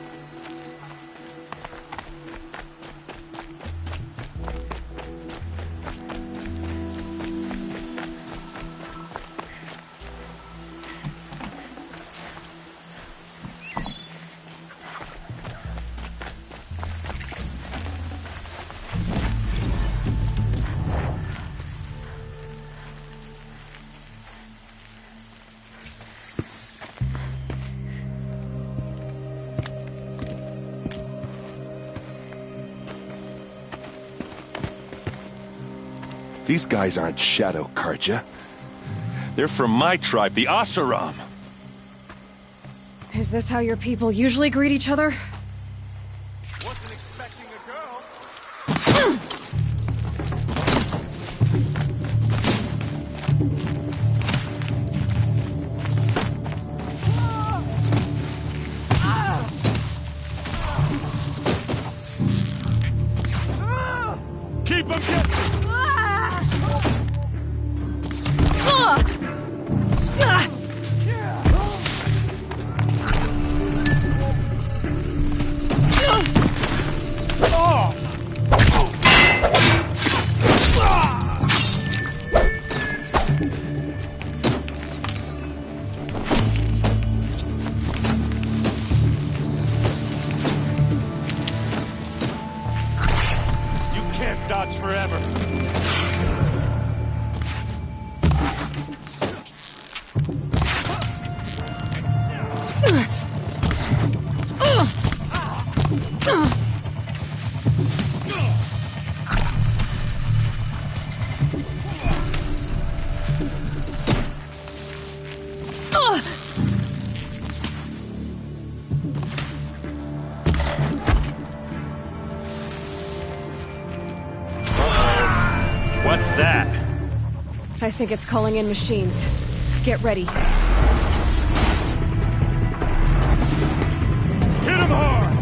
These guys aren't Shadow Karja. They're from my tribe, the Oseram. Is this how your people usually greet each other? Wasn't expecting a girl. Keep them getting. Dodge forever. What's that? I think it's calling in machines. Get ready. Hit him hard!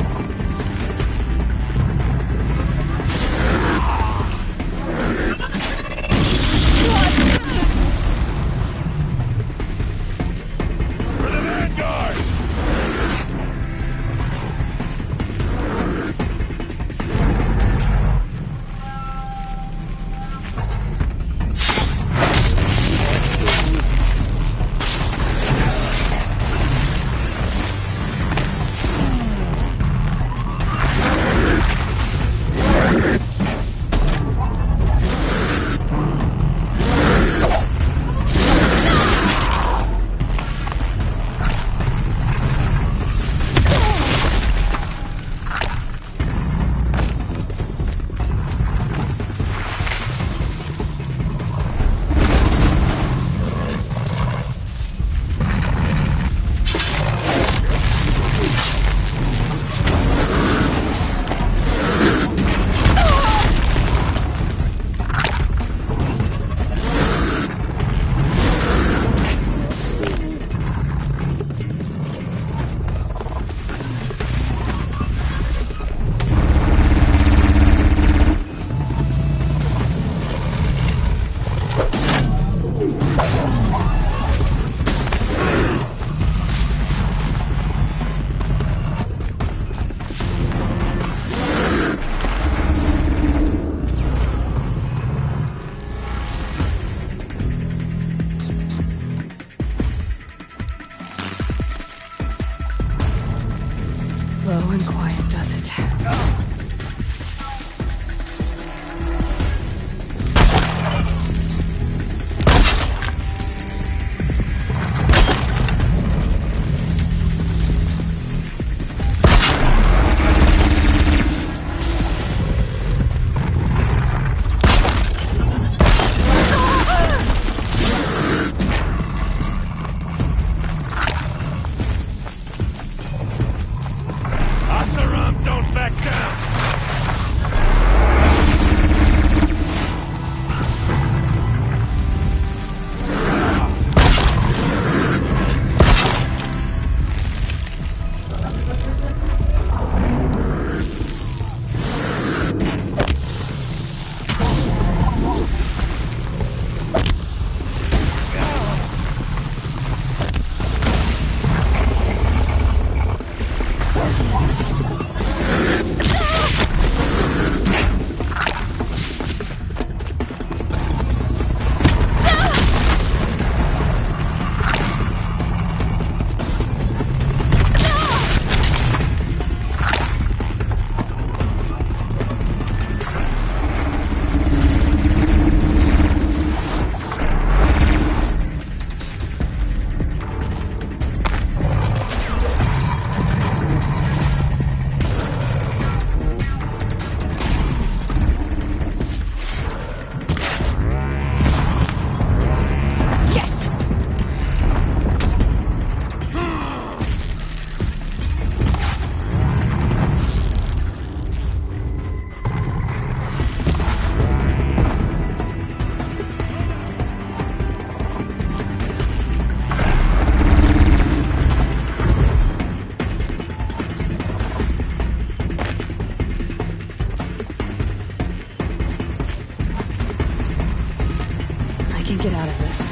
can get out of this.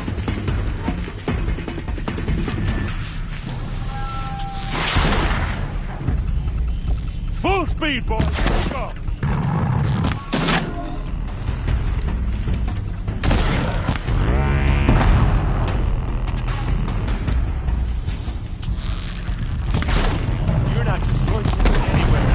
Full speed, boys. Let's go. You're not slipping anywhere.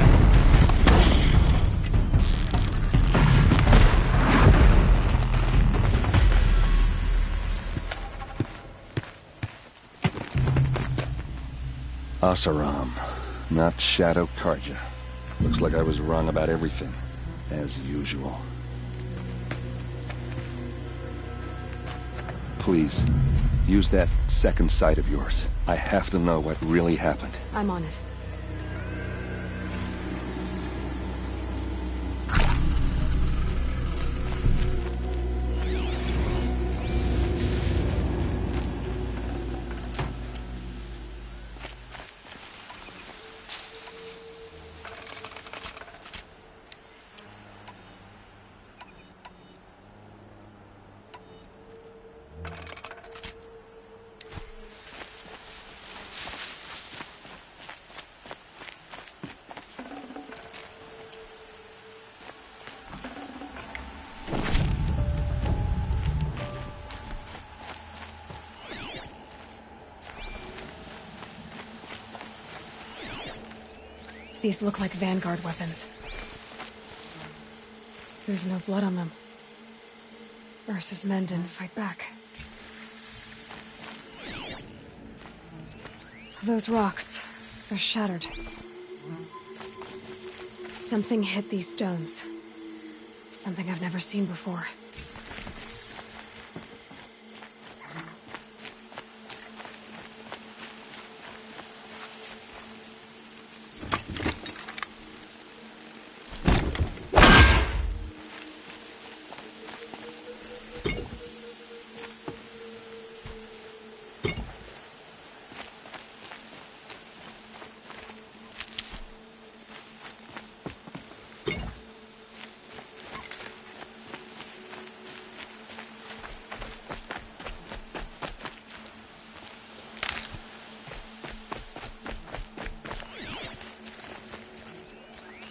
Asaram, not Shadow Karja. Looks like I was wrong about everything, as usual. Please, use that second sight of yours. I have to know what really happened. I'm on it. These look like Vanguard weapons. There's no blood on them. Ursa's men didn't fight back. Those rocks, they're shattered. Something hit these stones. Something I've never seen before.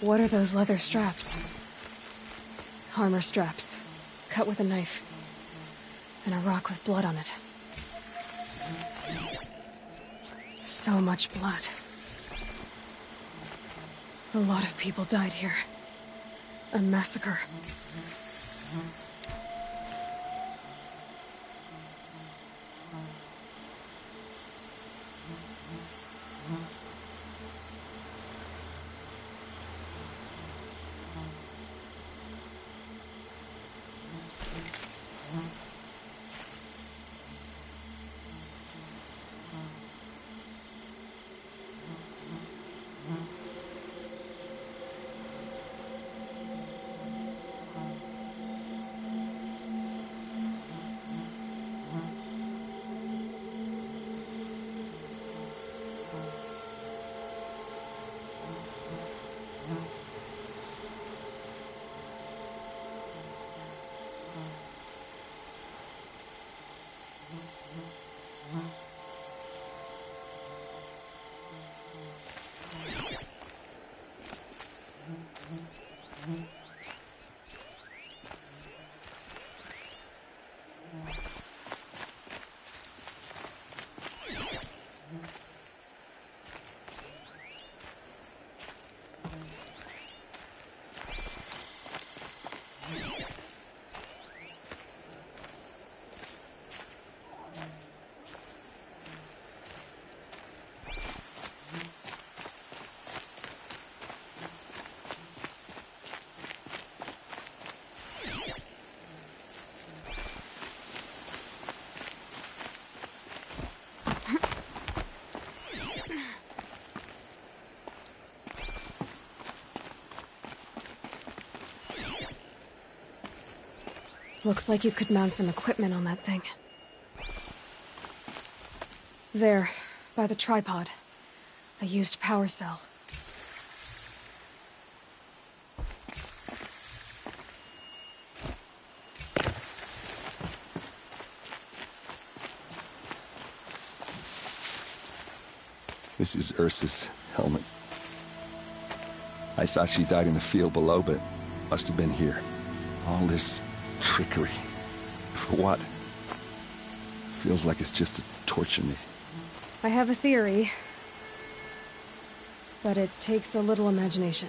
What are those leather straps? Armor straps, cut with a knife, and a rock with blood on it. So much blood. A lot of people died here. A massacre. Looks like you could mount some equipment on that thing. There, by the tripod. A used power cell. This is Ursa's helmet. I thought she died in the field below, but must have been here. All this trickery. For what? Feels like it's just to torture me. I have a theory, but it takes a little imagination.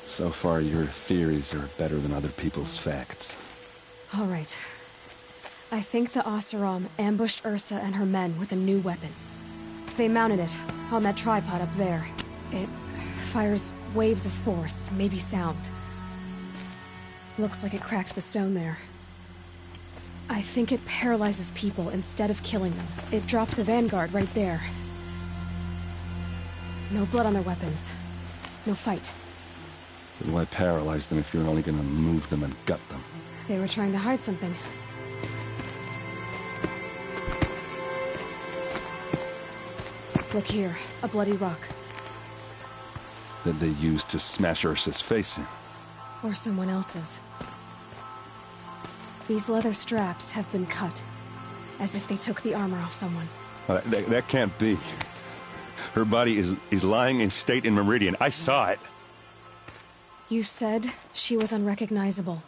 So far, your theories are better than other people's facts. All right. I think the Oseram ambushed Ursa and her men with a new weapon. They mounted it on that tripod up there. It fires waves of force, maybe sound. Looks like it cracked the stone there. I think it paralyzes people instead of killing them. It dropped the Vanguard right there. No blood on their weapons. No fight. Then why paralyze them if you're only gonna move them and gut them? They were trying to hide something. Look here, a bloody rock. That they used to smash Ursa's face in. Or someone else's. These leather straps have been cut, as if they took the armor off someone. That can't be. Her body is lying in state in Meridian. I saw it. You said she was unrecognizable.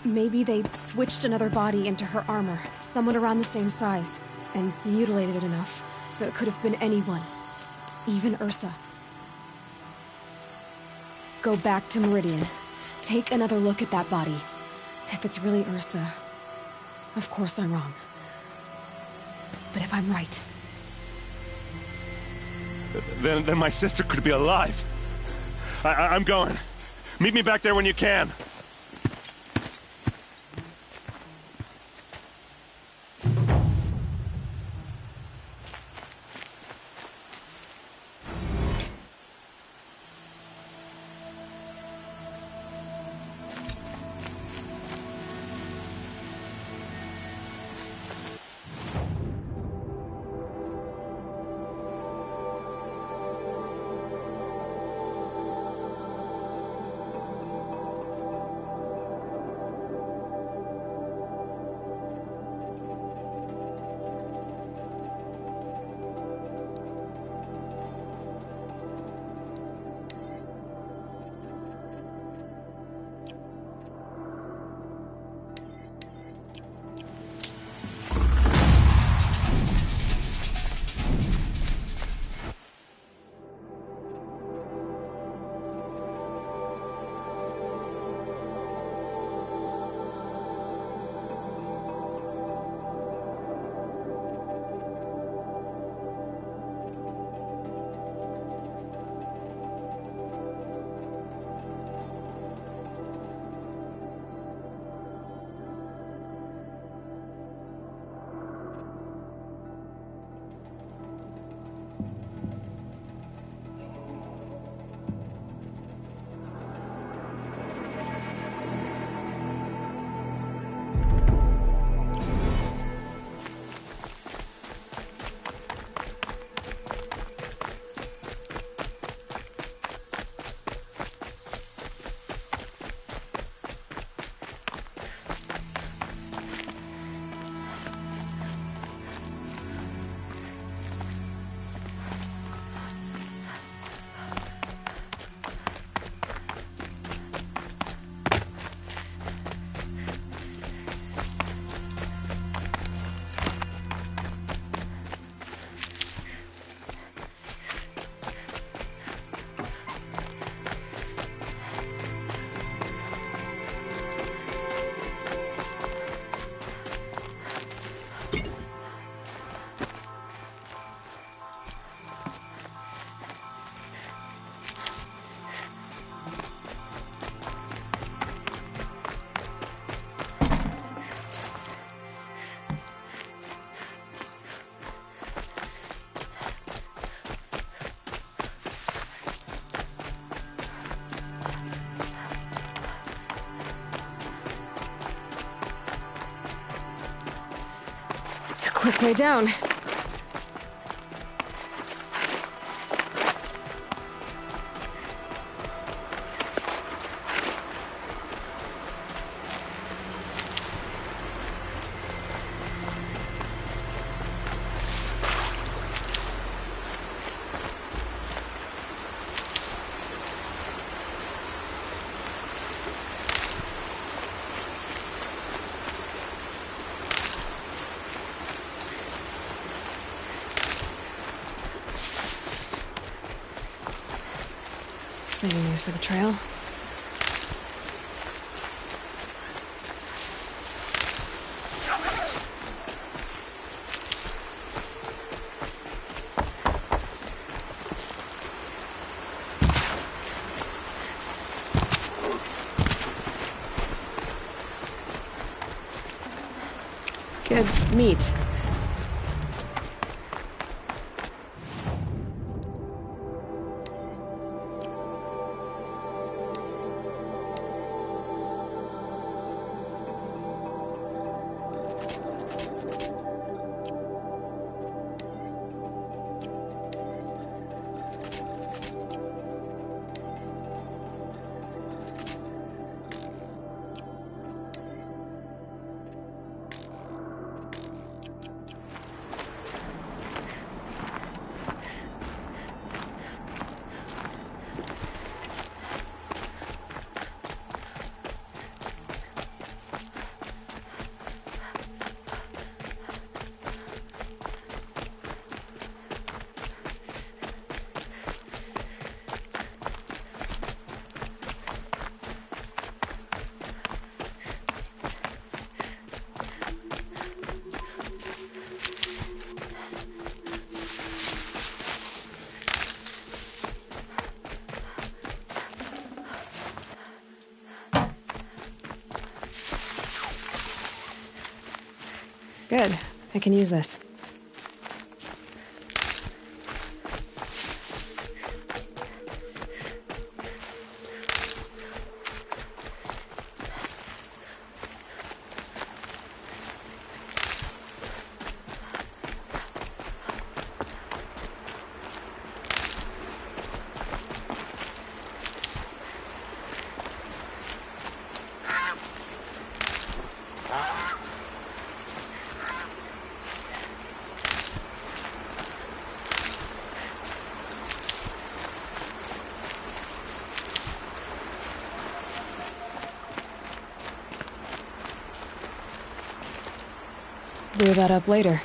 Maybe they switched another body into her armor, someone around the same size, and mutilated it enough, so it could have been anyone. Even Ursa. Go back to Meridian. Take another look at that body. If it's really Ursa, of course I'm wrong. But if I'm right... Then my sister could be alive. I'm going. Meet me back there when you can. Quick way down. Saving these for the trail. Good meat. Good. I can use this. Clear that up later.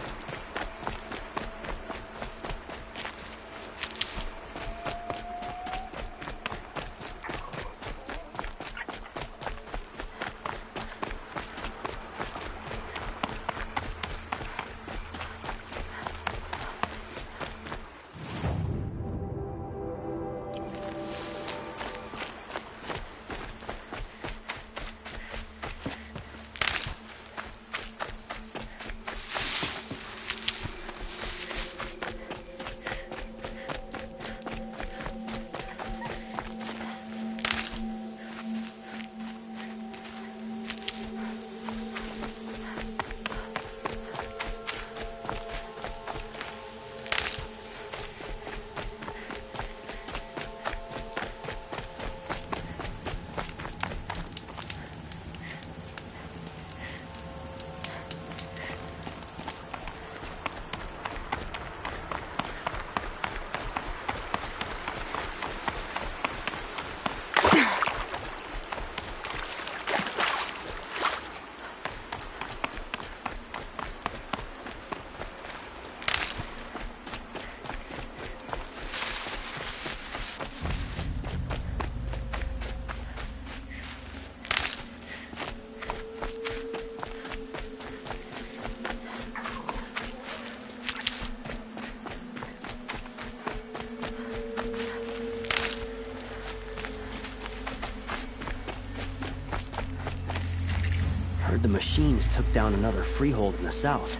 The machines took down another freehold in the south.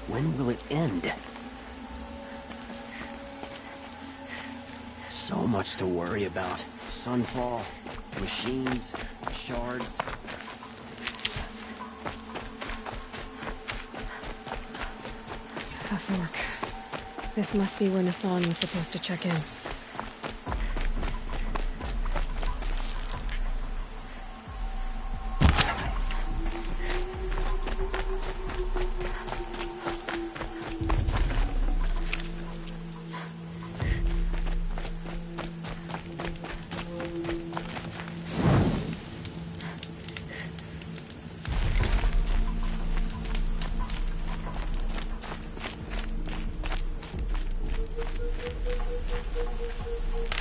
When will it end? So much to worry about. Sunfall, machines, shards. A fork. This must be where Nassan was supposed to check in.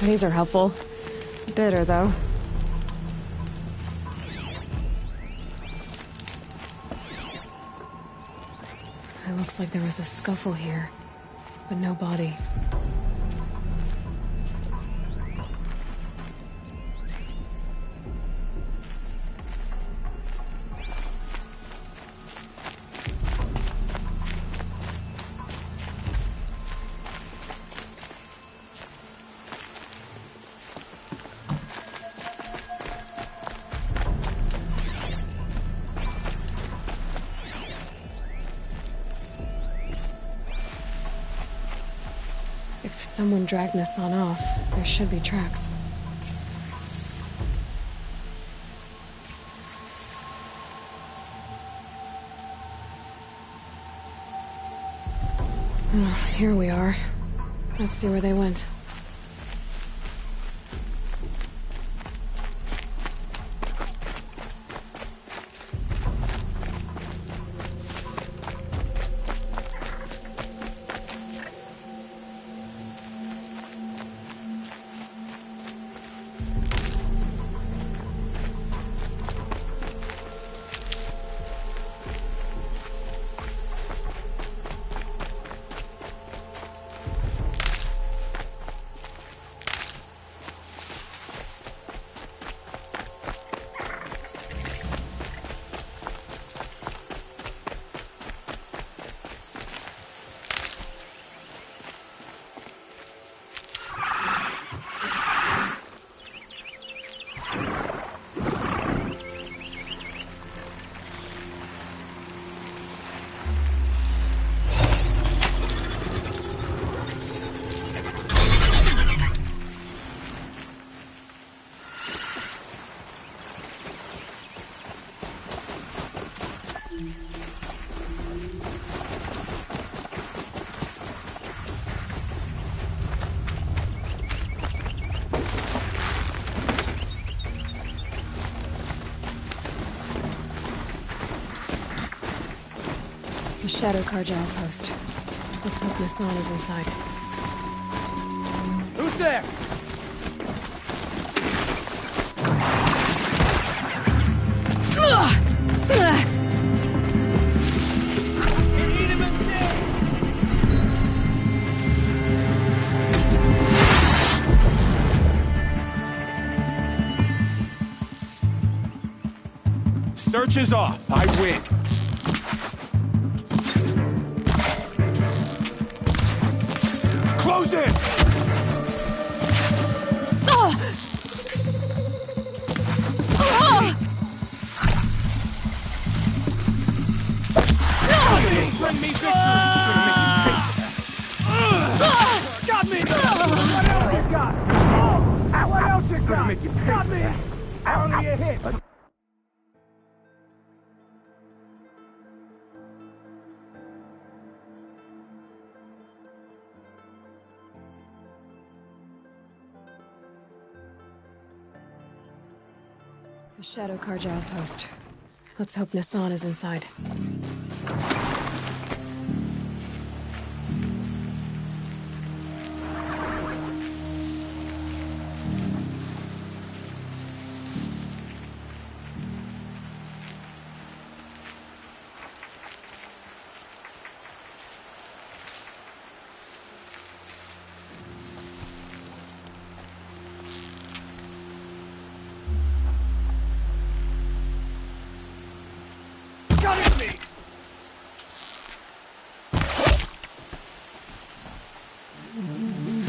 These are helpful. Bitter, though. It looks like there was a scuffle here, but no body. If someone dragged Nassan off, there should be tracks. Oh, here we are. Let's see where they went. The Shadow Carja outpost. Let's hope Nassan is inside. Who's there? Search is off. I win. Close it! Bring me victory! Got me! What else you got? What else you got? Got me! Only a hit! The Shadow Carja outpost. Let's hope Nassan is inside.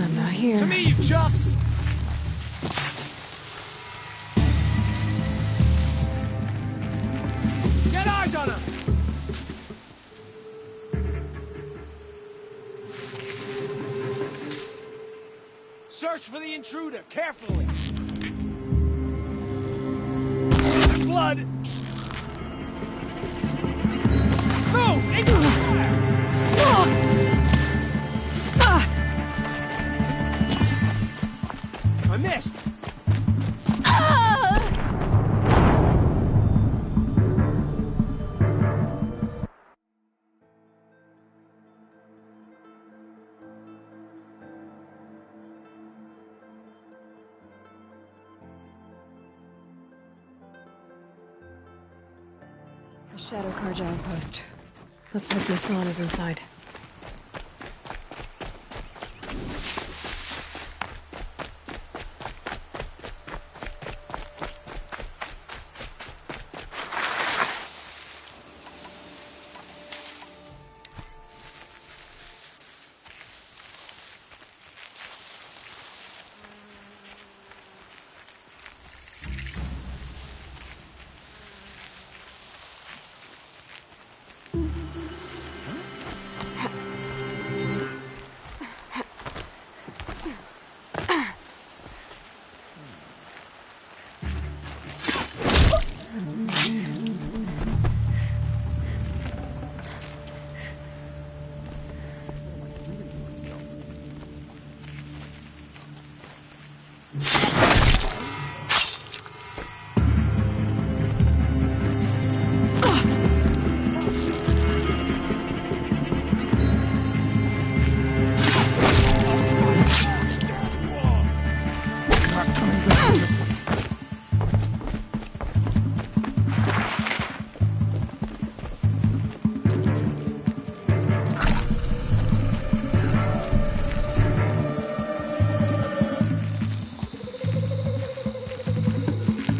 I'm not here. To me, you chuffs! Get eyes on him! Search for the intruder, carefully! Blood! Move! Into the fire! I missed! Shadow Karja outpost. Let's hope Nassan is inside.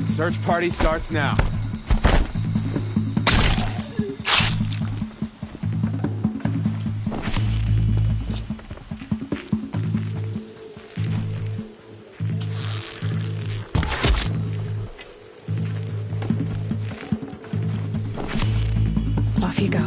Search party starts now. Off you go.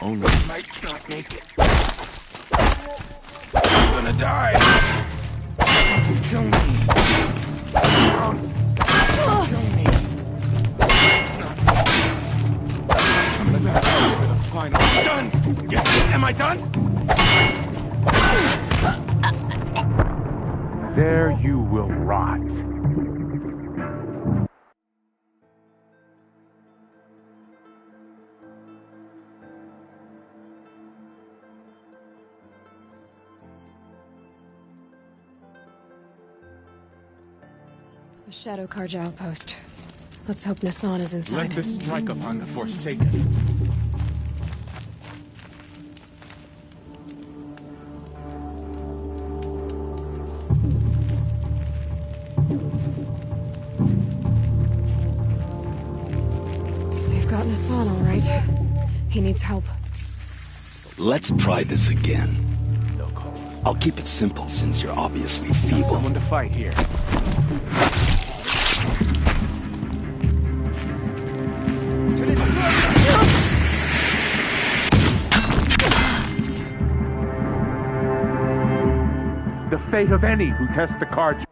Oh no, might not make it. I'm gonna die. Doesn't kill me. Don't kill me. Coming back for the final. Done. Am I done? There you will rot. The Shadow Karja outpost. Let's hope Nassan is inside. Let this strike upon the Forsaken. We've got Nassan, all right. He needs help. Let's try this again. I'll keep it simple since you're obviously feeble. Someone to fight here. The fate of any who test the card.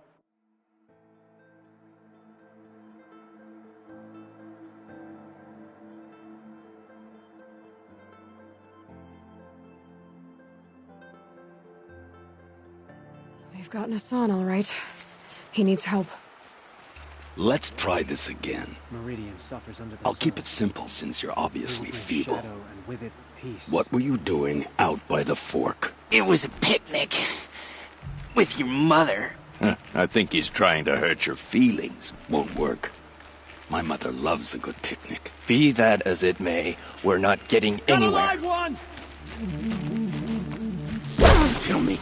We've got Nassan, all right. He needs help. Let's try this again. Meridian suffers under the I'll keep it simple since you're obviously feeble. shadow, and with it, peace. What were you doing out by the fork? It was a picnic. With your mother. I think he's trying to hurt your feelings. Won't work. My mother loves a good picnic. Be that as it may, we're not getting anywhere. One! Kill me.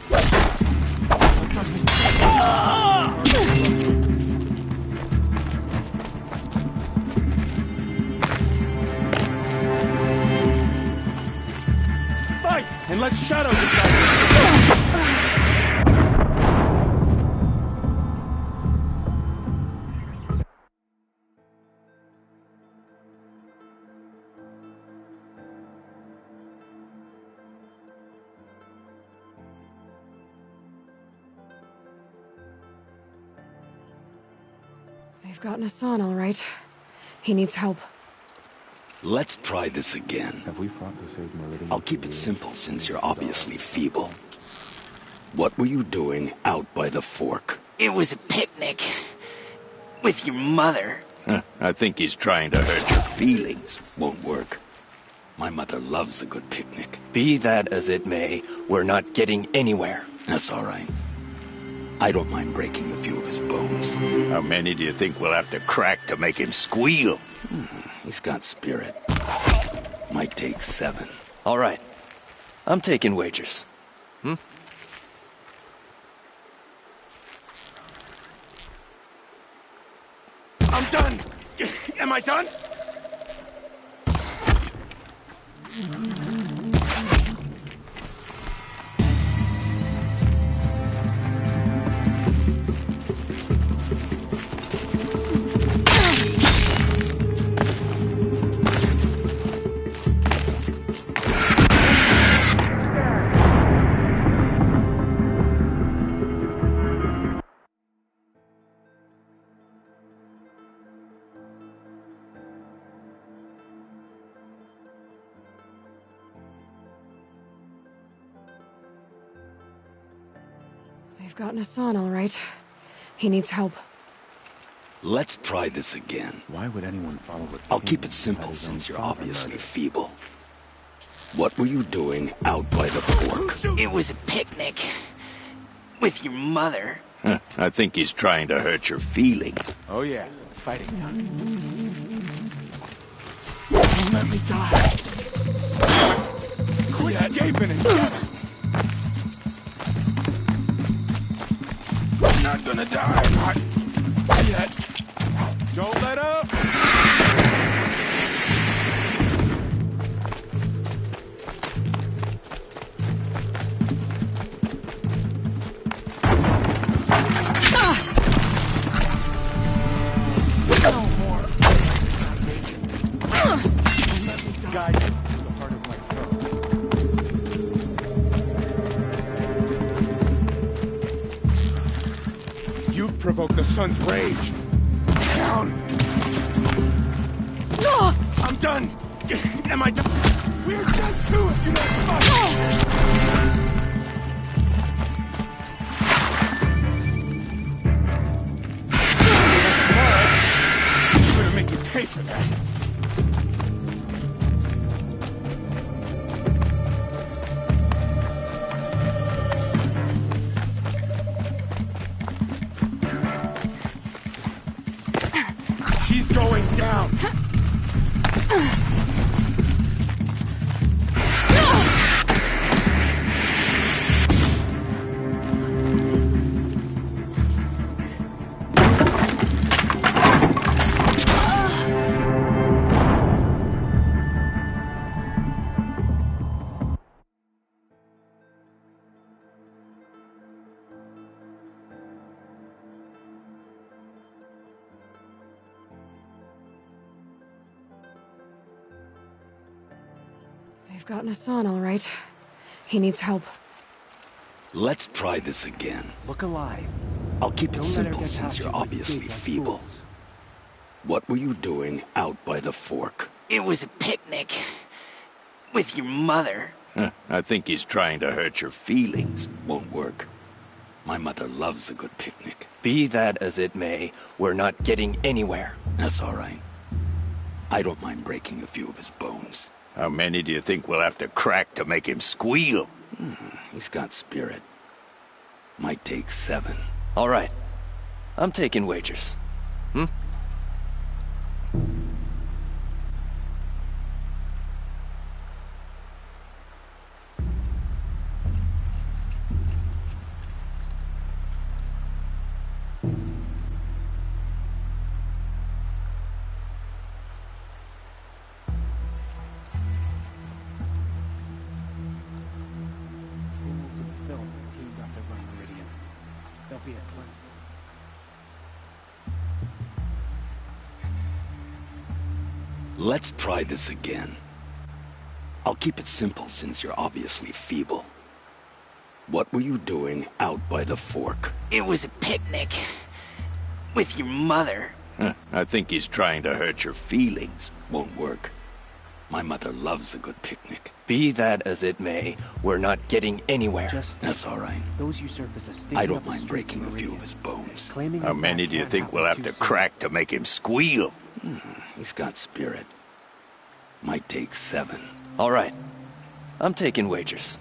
Fight, and let Shadow decide. They've gotten Hassan, all right. He needs help. Let's try this again. Have we fought to save Meridian? I'll keep it simple since you're obviously feeble. What were you doing out by the fork? It was a picnic. With your mother. I think he's trying to hurt your feelings. Won't work. My mother loves a good picnic. Be that as it may, we're not getting anywhere. That's all right. I don't mind breaking a few of his bones. How many do you think we'll have to crack to make him squeal? He's got spirit. Might take 7. All right. I'm taking wagers. I'm done! Am I done? They've gotten Hassan, all right. He needs help. Let's try this again. Why would anyone follow it? I'll keep it simple since you're obviously feeble. What were you doing out by the fork? It was a picnic. With your mother. I think he's trying to hurt your feelings. Oh yeah, fighting now. Let me die. Quit gaping and get it. I'm not gonna die. Not yet. Don't let up. No more. Let me guide you to the heart of my throat. You've provoked the sun's rage. Down. I'm done. Am I done? We're done too if you don't fuck. I'm gonna make you pay for that. He's going down. They've gotten Hassan, all right. He needs help. Let's try this again. Look alive. I'll keep it Don't let her simple get since past you're you like obviously you did, like feeble. fools. What were you doing out by the fork? It was a picnic. With your mother. I think he's trying to hurt your feelings. Won't work. My mother loves a good picnic. Be that as it may, we're not getting anywhere. That's all right. I don't mind breaking a few of his bones. How many do you think we'll have to crack to make him squeal? He's got spirit. Might take 7. All right. I'm taking wagers. Fools and film teamed up to run Meridian. They'll be at play. Let's try this again. I'll keep it simple since you're obviously feeble. What were you doing out by the fork? It was a picnic. With your mother. I think he's trying to hurt your feelings. Won't work. My mother loves a good picnic. Be that as it may, we're not getting anywhere. That's all right. Those usurpers are sticking I up don't the mind streets breaking of a few Meridian, of his bones. claiming How a many bad do you camp think out we'll too have to soon. crack to make him squeal? He's got spirit. Might take 7. All right. I'm taking wagers.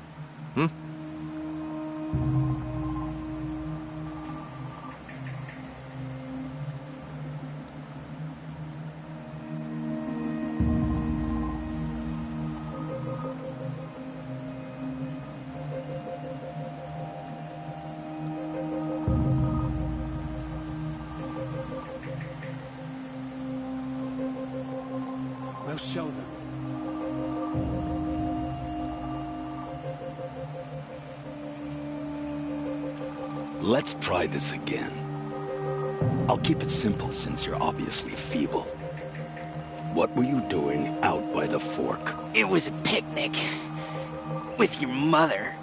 We'll show them. Let's try this again. I'll keep it simple since you're obviously feeble. What were you doing out by the fork? It was a picnic. With your mother.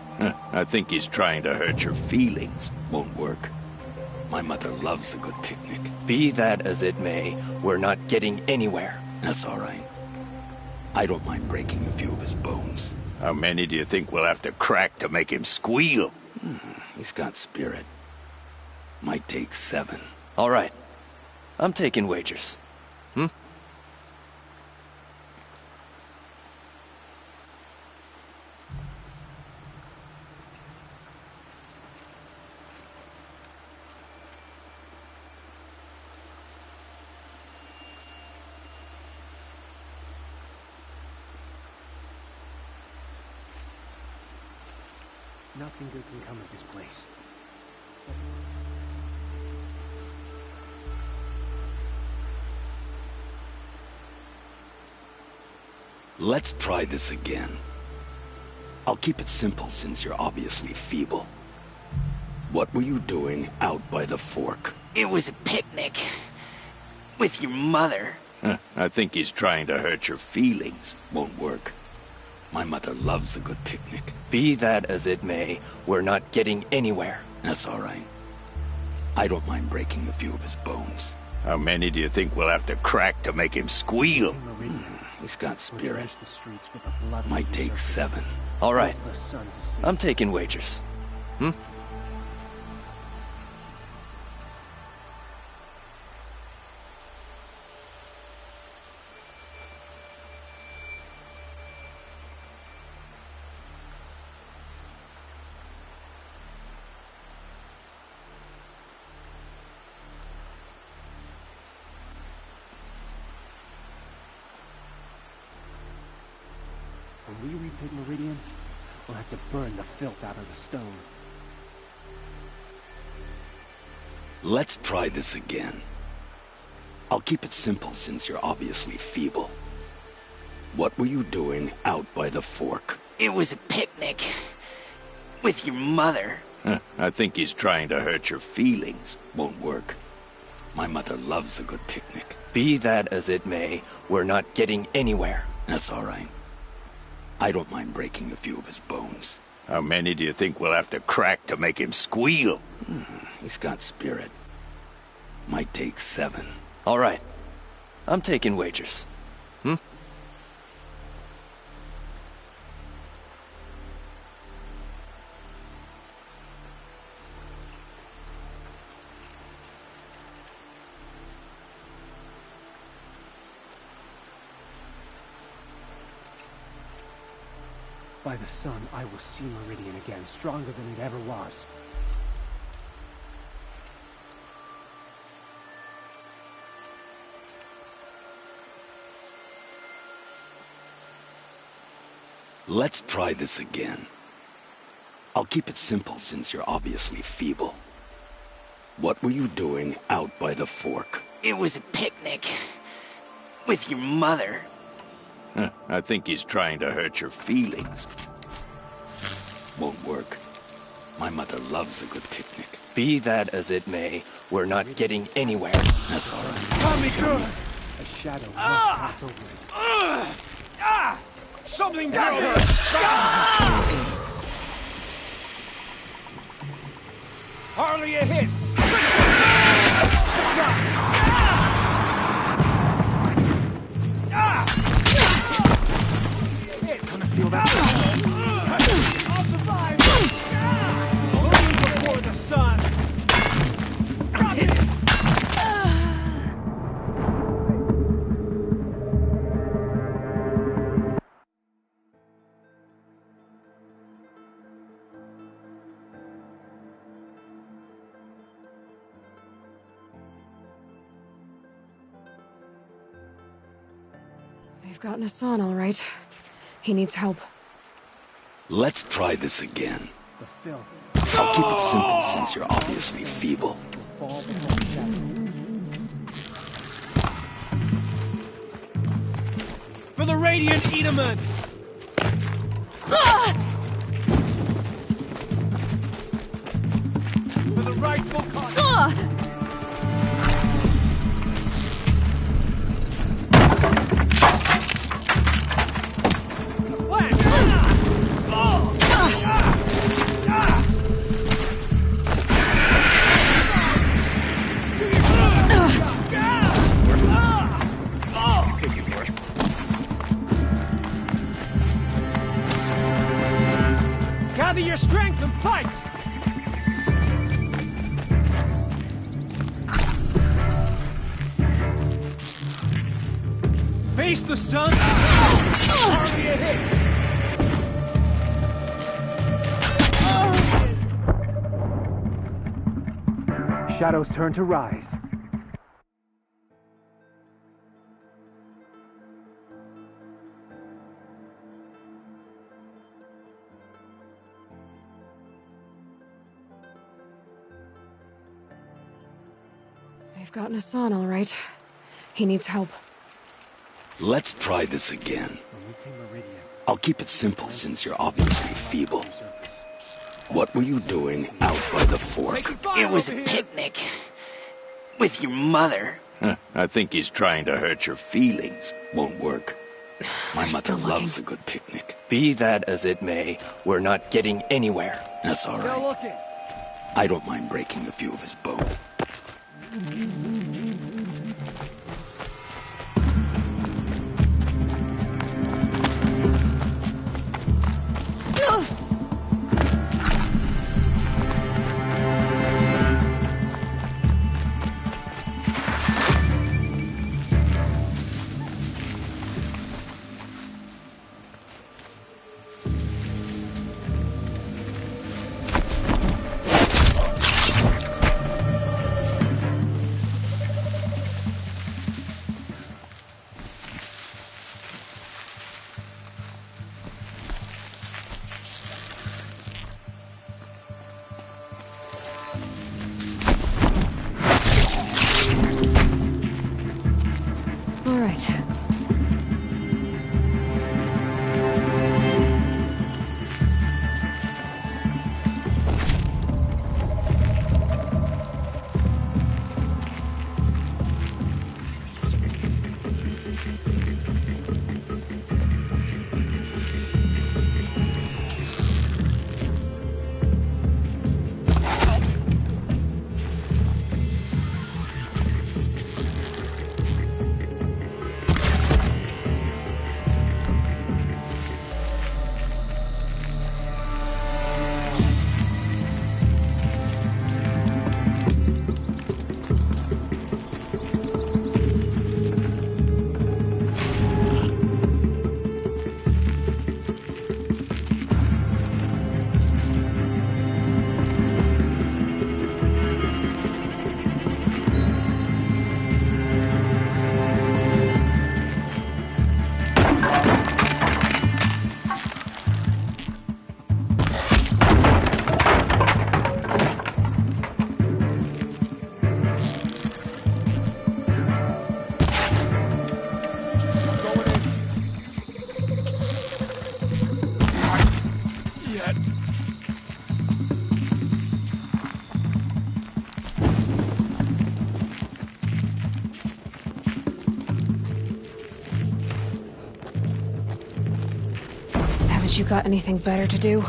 I think he's trying to hurt your feelings. Won't work. My mother loves a good picnic. Be that as it may, we're not getting anywhere. That's all right. I don't mind breaking a few of his bones. How many do you think we'll have to crack to make him squeal? He's got spirit. Might take 7. All right. I'm taking wagers. Nothing good can come of this place. Let's try this again. I'll keep it simple since you're obviously feeble. What were you doing out by the fork? It was a picnic. With your mother. I think he's trying to hurt your feelings. Won't work. My mother loves a good picnic. Be that as it may, we're not getting anywhere. That's all right. I don't mind breaking a few of his bones. How many do you think we'll have to crack to make him squeal? He's got spirit. Might take 7. All right. I'm taking wagers. When we repig Meridian, we'll have to burn the filth out of the stone. Let's try this again. I'll keep it simple since you're obviously feeble. What were you doing out by the fork? It was a picnic. With your mother. I think he's trying to hurt your feelings. Won't work. My mother loves a good picnic. Be that as it may, we're not getting anywhere. That's all right. I don't mind breaking a few of his bones. How many do you think we'll have to crack to make him squeal? He's got spirit. Might take 7. All right. I'm taking wagers. By the sun, I will see Meridian again, stronger than it ever was. Let's try this again. I'll keep it simple since you're obviously feeble. What were you doing out by the fork? It was a picnic. With your mother. I think he's trying to hurt your feelings. Won't work. My mother loves a good picnic. Be that as it may, we're not getting anywhere. That's all right. Tommy good! A shadow must pass over it. Something down here! Hardly a hit! I've gotten Hassan, all right. He needs help. Let's try this again. I'll keep it simple since you're obviously feeble. For the Radiant Edaman! For the rightful cause! Gather your strength and fight! Face the sun! Hardly a hit! Shadows turn to rise. They've gotten Hassan, all right. He needs help. Let's try this again. I'll keep it simple since you're obviously feeble. What were you doing out by the fork? It was a picnic. With your mother. I think he's trying to hurt your feelings. Won't work. My mother loves a good picnic. Be that as it may, we're not getting anywhere. That's all right. I don't mind breaking a few of his bones. You got anything better to do?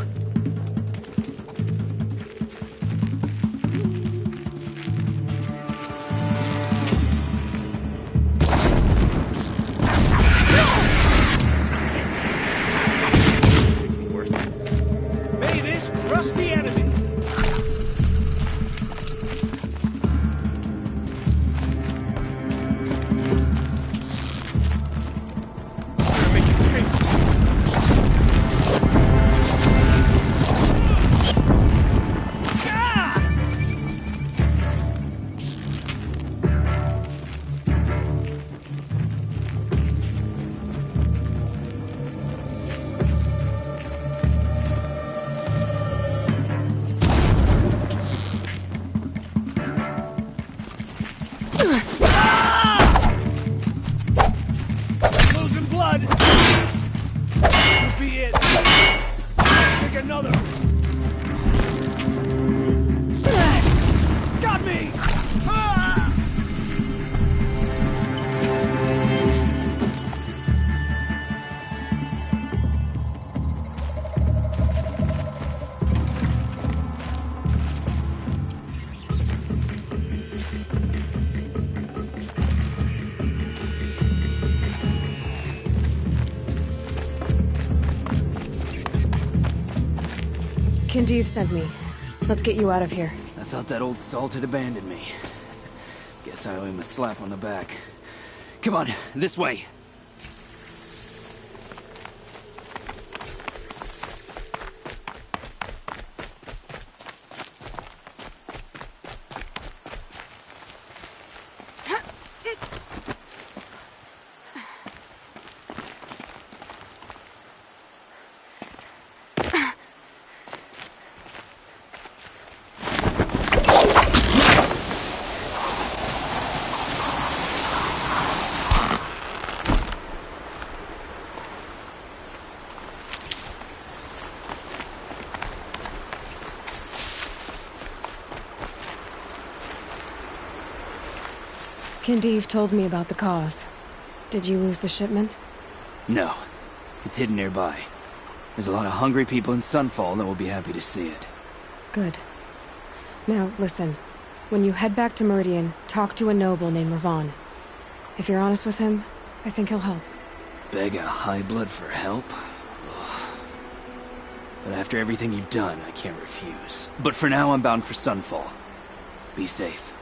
May this crush the enemy! Kindev sent me. Let's get you out of here. I thought that old salt had abandoned me. Guess I owe him a slap on the back. Come on, this way. Kindev told me about the cause. Did you lose the shipment? No. It's hidden nearby. There's a lot of hungry people in Sunfall that will be happy to see it. Good. Now, listen. When you head back to Meridian, talk to a noble named Ravon. If you're honest with him, I think he'll help. Beg a high blood for help? Ugh. But after everything you've done, I can't refuse. But for now, I'm bound for Sunfall. Be safe.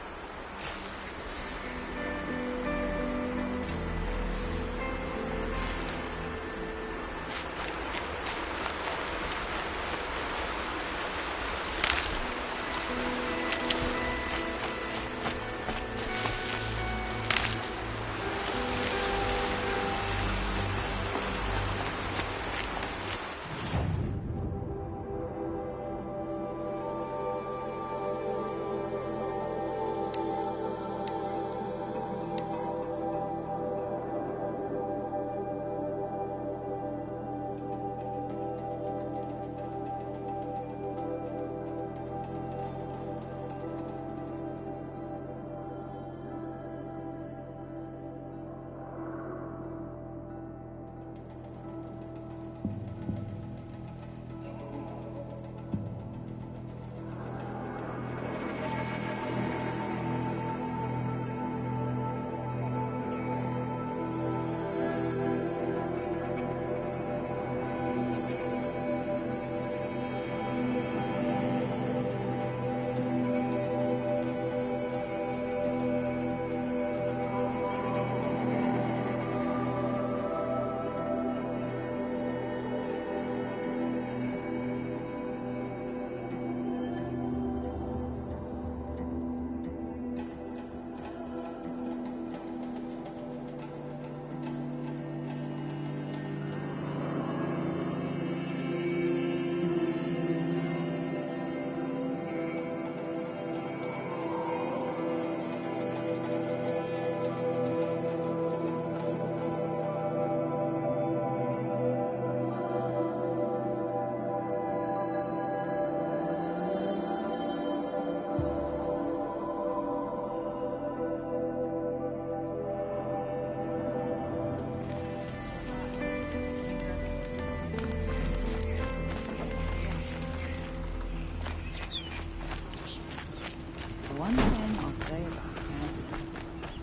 One thing I'll say about Kansas.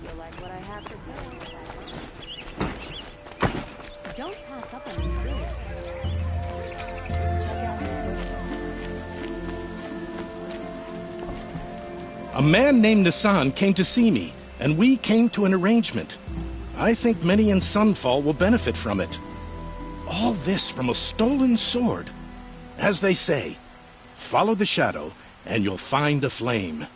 Feel like what I have to say. Don't pass up on these good. Check out this. A man named Nassan came to see me, and we came to an arrangement. I think many in Sunfall will benefit from it. All this from a stolen sword. As they say, follow the shadow, and you'll find a flame.